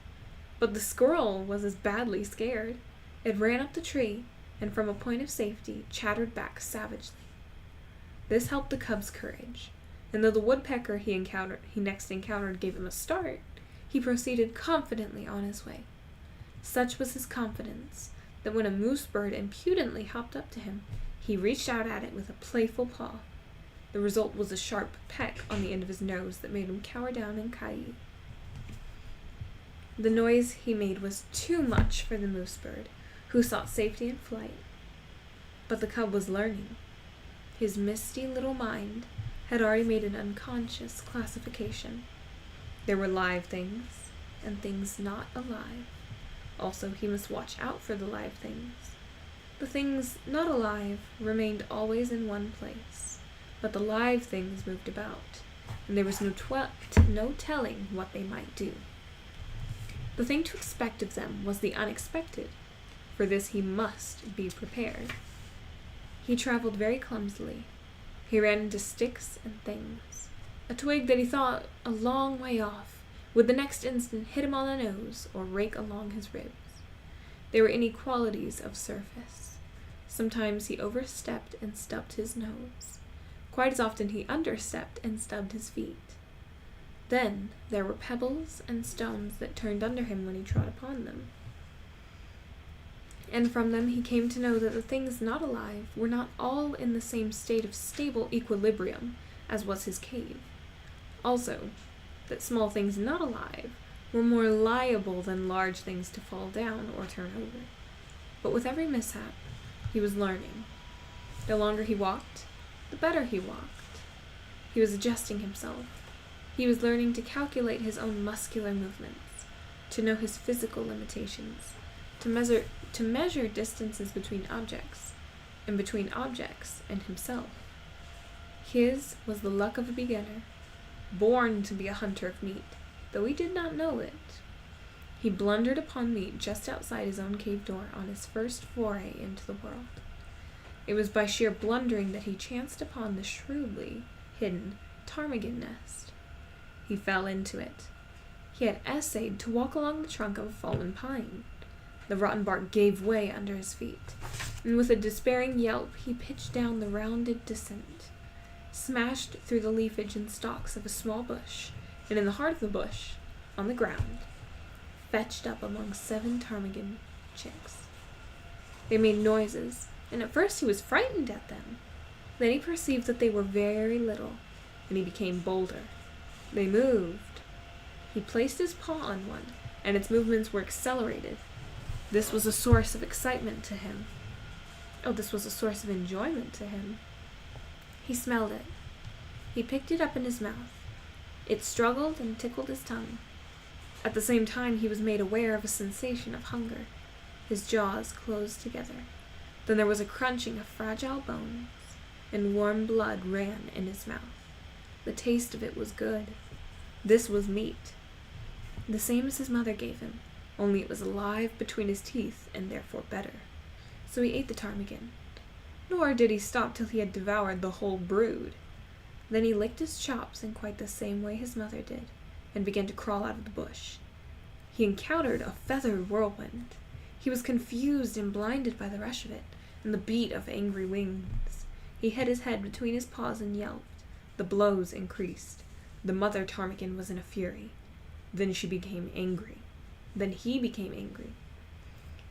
But the squirrel was as badly scared. It ran up the tree, and from a point of safety chattered back savagely. This helped the cub's courage, and though the woodpecker he next encountered gave him a start, he proceeded confidently on his way. Such was his confidence that when a moose bird impudently hopped up to him, he reached out at it with a playful paw. The result was a sharp peck on the end of his nose that made him cower down and ki-yi. The noise he made was too much for the moose bird, who sought safety in flight. But the cub was learning. His misty little mind had already made an unconscious classification. There were live things and things not alive. Also, he must watch out for the live things. The things not alive remained always in one place, but the live things moved about, and there was no telling what they might do. The thing to expect of them was the unexpected. For this he must be prepared. He traveled very clumsily. He ran into sticks and things. A twig that he thought a long way off would the next instant hit him on the nose or rake along his ribs. There were inequalities of surface. Sometimes he overstepped and stubbed his nose. Quite as often he understepped and stubbed his feet. Then there were pebbles and stones that turned under him when he trod upon them. And from them he came to know that the things not alive were not all in the same state of stable equilibrium as was his cave. Also, that small things not alive were more liable than large things to fall down or turn over. But with every mishap, he was learning. The longer he walked, the better he walked. He was adjusting himself. He was learning to calculate his own muscular movements, to know his physical limitations, to measure distances between objects, and between objects and himself. His was the luck of a beginner, born to be a hunter of meat, though he did not know it. He blundered upon meat just outside his own cave door on his first foray into the world. It was by sheer blundering that he chanced upon the shrewdly hidden ptarmigan nest. He fell into it. He had essayed to walk along the trunk of a fallen pine. The rotten bark gave way under his feet, and with a despairing yelp he pitched down the rounded descent, smashed through the leafage and stalks of a small bush, and in the heart of the bush, on the ground, fetched up among 7 ptarmigan chicks. They made noises, and at first he was frightened at them. Then he perceived that they were very little, and he became bolder. They moved. He placed his paw on one, and its movements were accelerated. This was a source of excitement to him. Oh, this was a source of enjoyment to him. He smelled it. He picked it up in his mouth. It struggled and tickled his tongue. At the same time, he was made aware of a sensation of hunger. His jaws closed together. Then there was a crunching of fragile bones, and warm blood ran in his mouth. The taste of it was good. This was meat, the same as his mother gave him, only it was alive between his teeth and therefore better. So he ate the ptarmigan. Nor did he stop till he had devoured the whole brood. Then he licked his chops in quite the same way his mother did, and began to crawl out of the bush. He encountered a feathered whirlwind. He was confused and blinded by the rush of it, and the beat of angry wings. He hid his head between his paws and yelped. The blows increased. The mother ptarmigan was in a fury. Then she became angry. Then he became angry.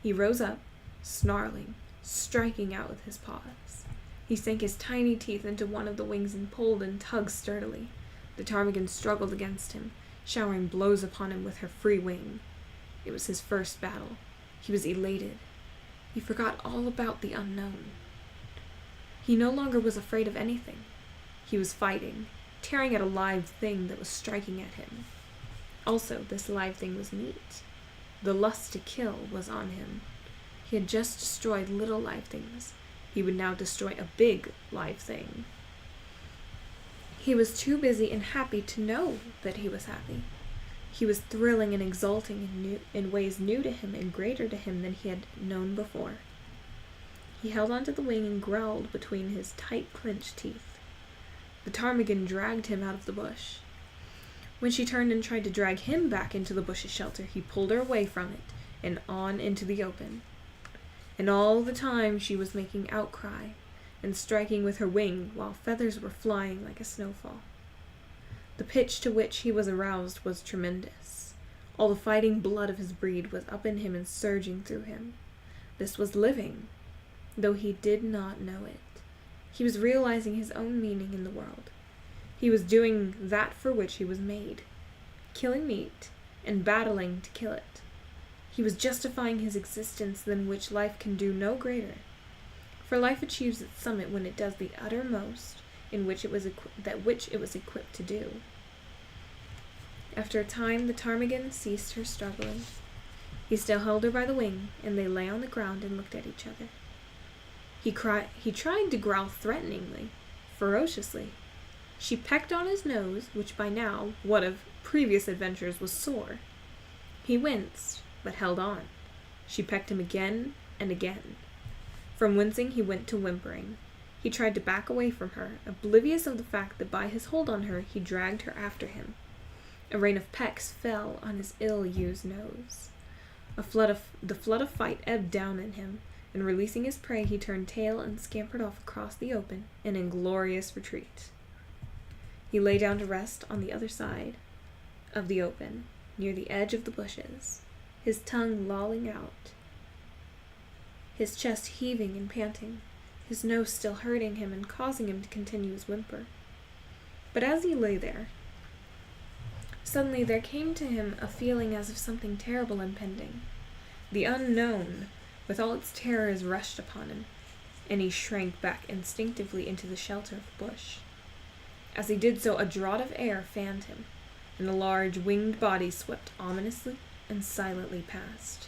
He rose up, snarling, striking out with his paws. He sank his tiny teeth into one of the wings and pulled and tugged sturdily. The ptarmigan struggled against him, showering blows upon him with her free wing. It was his first battle. He was elated. He forgot all about the unknown. He no longer was afraid of anything. He was fighting, tearing at a live thing that was striking at him. Also, this live thing was meat. The lust to kill was on him. He had just destroyed little live things. He would now destroy a big live thing. He was too busy and happy to know that he was happy. He was thrilling and exulting in ways new to him and greater to him than he had known before. He held onto the wing and growled between his tight-clenched teeth. The ptarmigan dragged him out of the bush. When she turned and tried to drag him back into the bush's shelter, he pulled her away from it and on into the open. And all the time she was making outcry and striking with her wing while feathers were flying like a snowfall. The pitch to which he was aroused was tremendous. All the fighting blood of his breed was up in him and surging through him. This was living, though he did not know it. He was realizing his own meaning in the world. He was doing that for which he was made, killing meat and battling to kill it. He was justifying his existence than which life can do no greater. For life achieves its summit when it does the uttermost in which it was equipped to do. After a time, the ptarmigan ceased her struggling. He still held her by the wing, and they lay on the ground and looked at each other. He tried to growl threateningly, ferociously. She pecked on his nose, which by now, what of previous adventures, was sore. He winced, but held on. She pecked him again and again. From wincing he went to whimpering. He tried to back away from her, oblivious of the fact that by his hold on her he dragged her after him. A rain of pecks fell on his ill-used nose. The flood of fight ebbed down in him, and releasing his prey he turned tail and scampered off across the open in inglorious retreat. He lay down to rest on the other side. of the open, near the edge of the bushes, his tongue lolling out, his chest heaving and panting, his nose still hurting him and causing him to continue his whimper. But as he lay there, suddenly there came to him a feeling as of something terrible impending. The unknown, with all its terrors, rushed upon him, and he shrank back instinctively into the shelter of the bush. As he did so, a draught of air fanned him, and a large winged body swept ominously and silently past.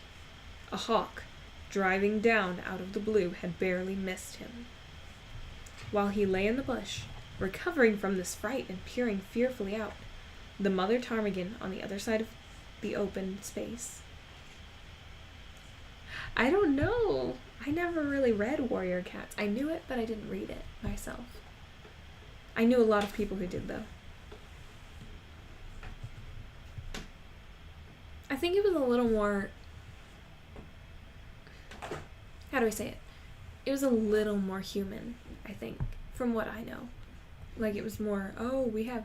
A hawk, driving down out of the blue, had barely missed him. While he lay in the bush, recovering from this fright and peering fearfully out, the mother ptarmigan on the other side of the open space. I don't know. I never really read Warrior Cats. I knew it, but I didn't read it myself. I knew a lot of people who did, though. I think it was a little more... How do I say it? It was a little more human, I think, from what I know. Like, it was more, oh, we have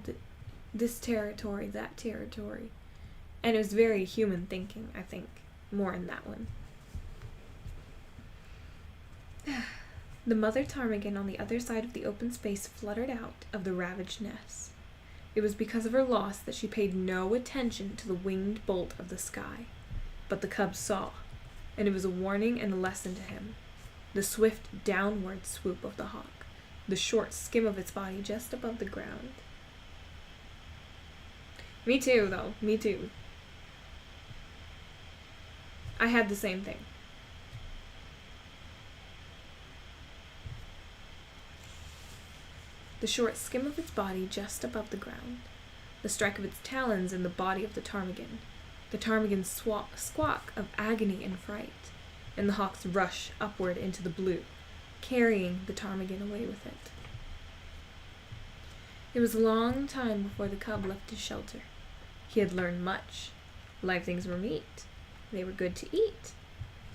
this territory, that territory. And it was very human thinking, I think, more in that one. The mother ptarmigan on the other side of the open space fluttered out of the ravaged nest. It was because of her loss that she paid no attention to the winged bolt of the sky. But the cub saw, and it was a warning and a lesson to him. The swift downward swoop of the hawk, the short skim of its body just above the ground. Me too, though. Me too. I had the same thing. The short skim of its body just above the ground, the strike of its talons in the body of the ptarmigan's squawk of agony and fright, and the hawk's rush upward into the blue, carrying the ptarmigan away with it. It was a long time before the cub left his shelter. He had learned much. Live things were meat. They were good to eat.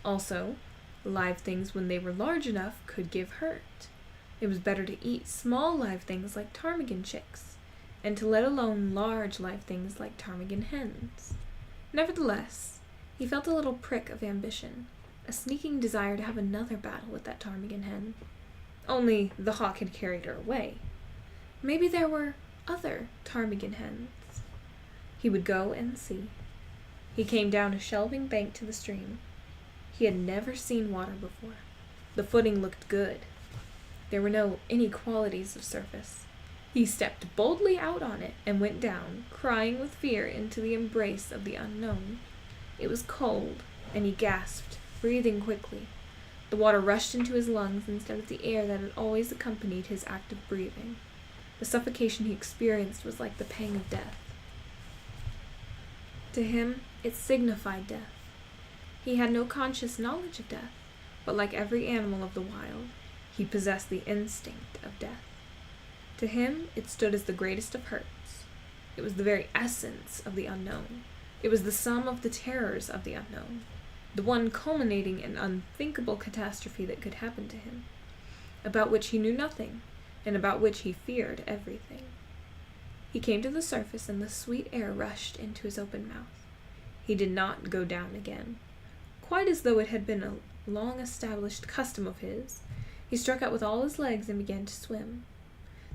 Also, live things, when they were large enough, could give hurt. It was better to eat small live things like ptarmigan chicks, and to let alone large live things like ptarmigan hens. Nevertheless, he felt a little prick of ambition, a sneaking desire to have another battle with that ptarmigan hen. Only the hawk had carried her away. Maybe there were other ptarmigan hens. He would go and see. He came down a shelving bank to the stream. He had never seen water before. The footing looked good. There were no inequalities of surface. He stepped boldly out on it and went down, crying with fear, into the embrace of the unknown. It was cold, and he gasped, breathing quickly. The water rushed into his lungs instead of the air that had always accompanied his act of breathing. The suffocation he experienced was like the pang of death. To him, it signified death. He had no conscious knowledge of death, but like every animal of the wild, he possessed the instinct of death. To him, it stood as the greatest of hurts. It was the very essence of the unknown. It was the sum of the terrors of the unknown, the one culminating in unthinkable catastrophe that could happen to him, about which he knew nothing, and about which he feared everything. He came to the surface, and the sweet air rushed into his open mouth. He did not go down again. Quite as though it had been a long-established custom of his, he struck out with all his legs and began to swim.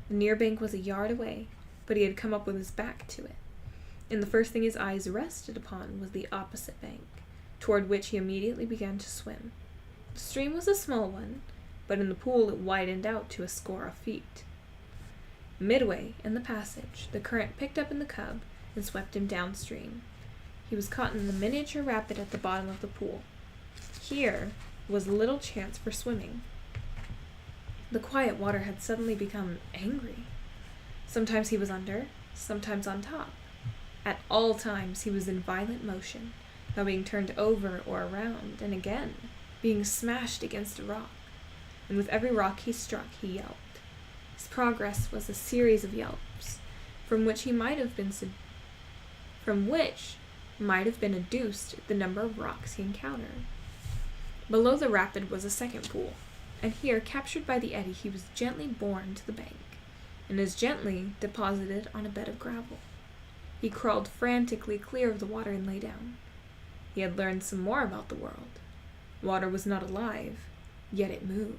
The near bank was a yard away, but he had come up with his back to it, and the first thing his eyes rested upon was the opposite bank, toward which he immediately began to swim. The stream was a small one, but in the pool it widened out to a score of feet. Midway in the passage, the current picked up in the cub and swept him downstream. He was caught in the miniature rapid at the bottom of the pool. Here was little chance for swimming. The quiet water had suddenly become angry. Sometimes he was under, sometimes on top. At all times he was in violent motion, now being turned over or around, and again being smashed against a rock. And with every rock he struck, he yelped. His progress was a series of yelps, from which might have been adduced the number of rocks he encountered. Below the rapid was a second pool, and here, captured by the eddy, he was gently borne to the bank, and as gently deposited on a bed of gravel. He crawled frantically clear of the water and lay down. He had learned some more about the world. Water was not alive, yet it moved.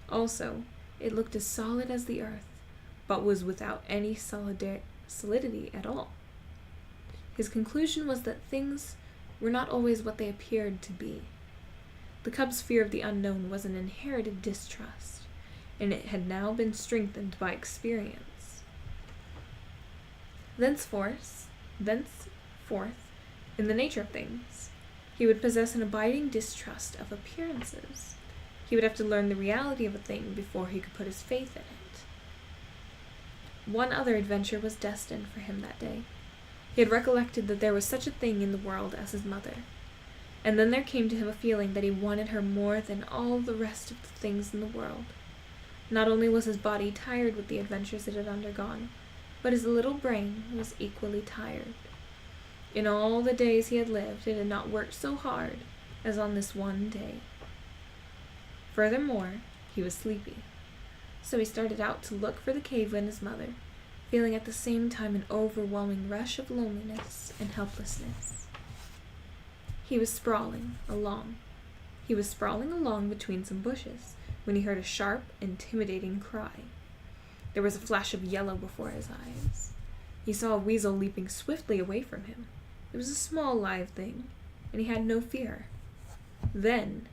Also, it looked as solid as the earth, but was without any solidity at all. His conclusion was that things were not always what they appeared to be. The cub's fear of the unknown was an inherited distrust, and it had now been strengthened by experience. Thenceforth, in the nature of things, he would possess an abiding distrust of appearances. He would have to learn the reality of a thing before he could put his faith in it. One other adventure was destined for him that day. He had recollected that there was such a thing in the world as his mother, and then there came to him a feeling that he wanted her more than all the rest of the things in the world. Not only was his body tired with the adventures it had undergone, but his little brain was equally tired. In all the days he had lived, it had not worked so hard as on this one day. Furthermore, he was sleepy, so he started out to look for the cave and his mother, feeling at the same time an overwhelming rush of loneliness and helplessness. He was sprawling along between some bushes when he heard a sharp, intimidating cry. There was a flash of yellow before his eyes. He saw a weasel leaping swiftly away from him. It was a small live thing, and he had no fear. Then,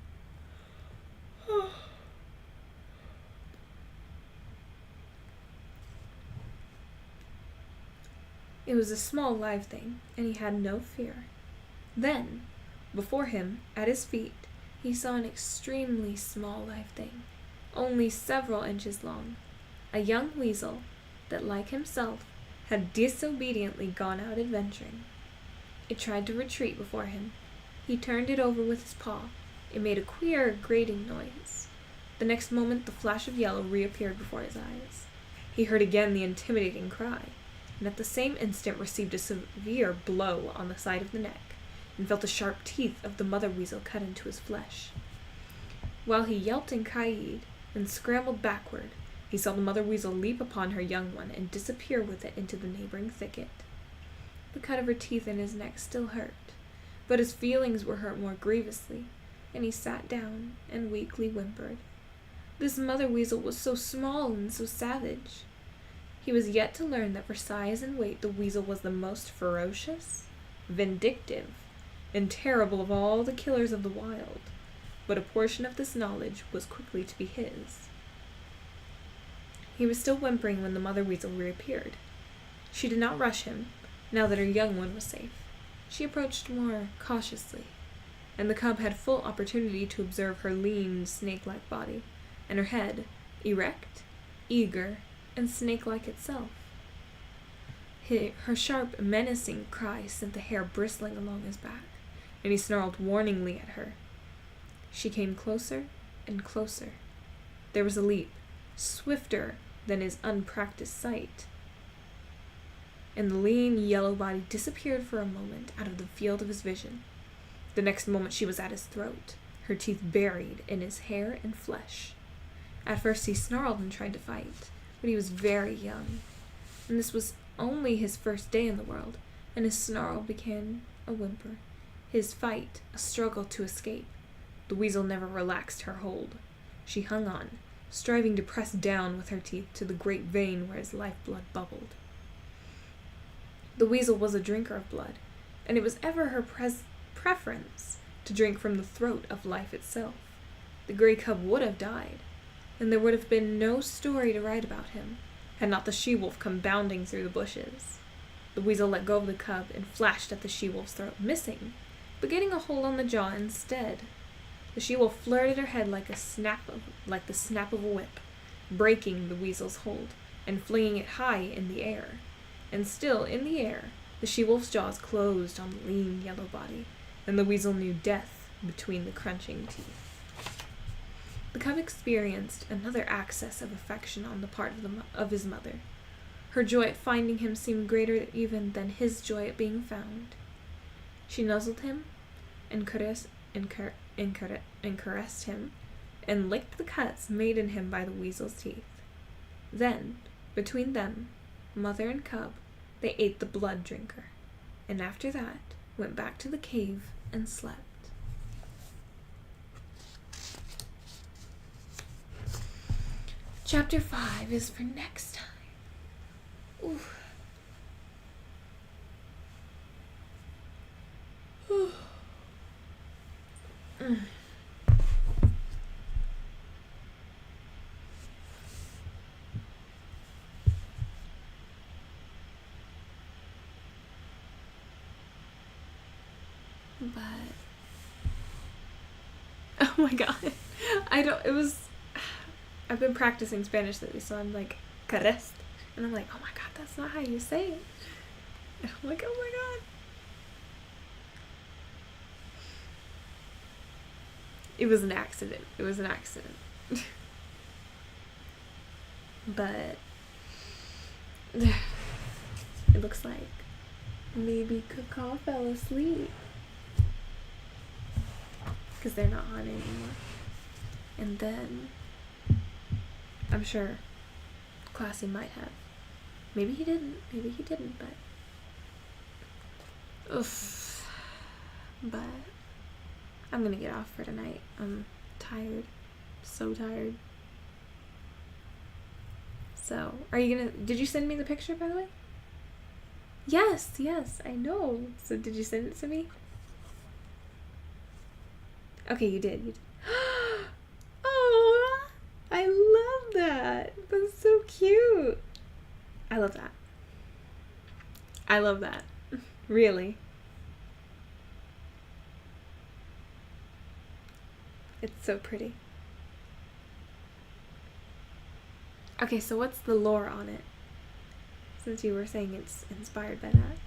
it was a small live thing, and he had no fear. Then, before him, at his feet, he saw an extremely small live thing, only several inches long, a young weasel that, like himself, had disobediently gone out adventuring. It tried to retreat before him. He turned it over with his paw. It made a queer, grating noise. The next moment, the flash of yellow reappeared before his eyes. He heard again the intimidating cry, and at the same instant received a severe blow on the side of the neck, and felt the sharp teeth of the mother weasel cut into his flesh. While he yelped and cried and scrambled backward, he saw the mother weasel leap upon her young one and disappear with it into the neighboring thicket. The cut of her teeth in his neck still hurt, but his feelings were hurt more grievously, and he sat down and weakly whimpered. This mother weasel was so small and so savage. He was yet to learn that for size and weight the weasel was the most ferocious, vindictive, and terrible of all the killers of the wild, but a portion of this knowledge was quickly to be his. He was still whimpering when the mother weasel reappeared. She did not rush him, now that her young one was safe. She approached more cautiously, and the cub had full opportunity to observe her lean, snake-like body, and her head, erect, eager, and snake-like itself. Her sharp, menacing cry sent the hair bristling along his back, and he snarled warningly at her. She came closer and closer. There was a leap, swifter than his unpracticed sight, and the lean, yellow body disappeared for a moment out of the field of his vision. The next moment she was at his throat, her teeth buried in his hair and flesh. At first he snarled and tried to fight, but he was very young, and this was only his first day in the world, and his snarl became a whimper, his fight a struggle to escape. The weasel never relaxed her hold. She hung on, striving to press down with her teeth to the great vein where his lifeblood bubbled. The weasel was a drinker of blood, and it was ever her preference to drink from the throat of life itself. The gray cub would have died, and there would have been no story to write about him, had not the she-wolf come bounding through the bushes. The weasel let go of the cub and flashed at the she-wolf's throat, missing, but getting a hold on the jaw instead. The she-wolf flirted her head like the snap of a whip, breaking the weasel's hold and flinging it high in the air. And still in the air, the she-wolf's jaws closed on the lean yellow body, and the weasel knew death between the crunching teeth. The cub experienced another access of affection on the part of his mother. Her joy at finding him seemed greater even than his joy at being found. She nuzzled him and caressed him, and licked the cuts made in him by the weasel's teeth. Then, between them, mother and cub, They ate the blood drinker, and after that went back to the cave and slept. Chapter 5 is for next time. Ooh. But oh my god, I've been practicing Spanish lately, so I'm like carest, and I'm like, oh my god, that's not how you say it. And I'm like, oh my god. It was an accident. But it looks like maybe Caca fell asleep. Because they're not on anymore. And then I'm sure Classy might have. Maybe he didn't, but oof. But I'm gonna get off for tonight. I'm tired. So tired. So, did you send me the picture, by the way? Yes, I know. So did you send it to me? Okay, you did. Oh, I love that. That's so cute. I love that. Really. It's so pretty. Okay, so what's the lore on it? Since you were saying it's inspired by that.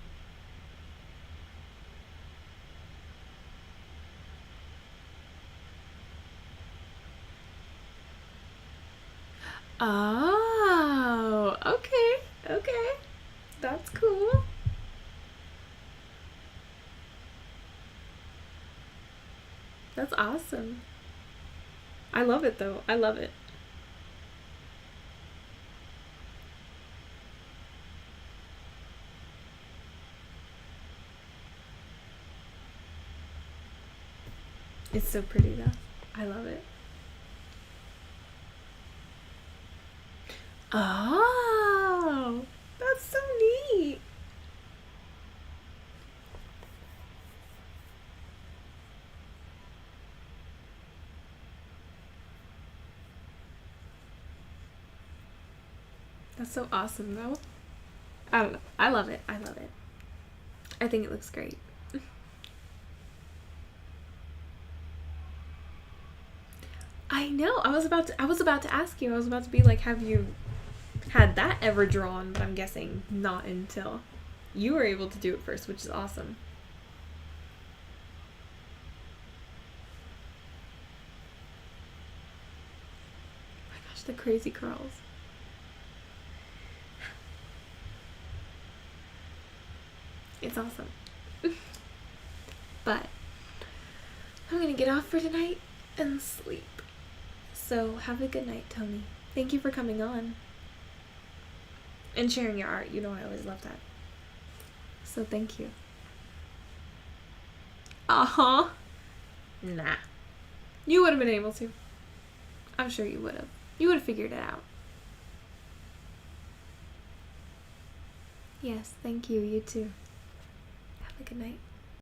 Oh, okay. That's cool. That's awesome. I love it though. I love it. It's so pretty though. I love it. Oh, that's so neat. That's so awesome though. I don't know. I love it. I think it looks great. I know. I was about to ask you. I was about to be like, have you had that ever drawn? But I'm guessing not until you were able to do it first, which is awesome. Oh my gosh, the crazy curls. It's awesome. But I'm gonna get off for tonight and sleep. So have a good night, Tony. Thank you for coming on and sharing your art. You know I always love that. So thank you. Uh-huh. Nah. You would have been able to. I'm sure you would have. You would have figured it out. Yes, thank you. You too. Have a good night.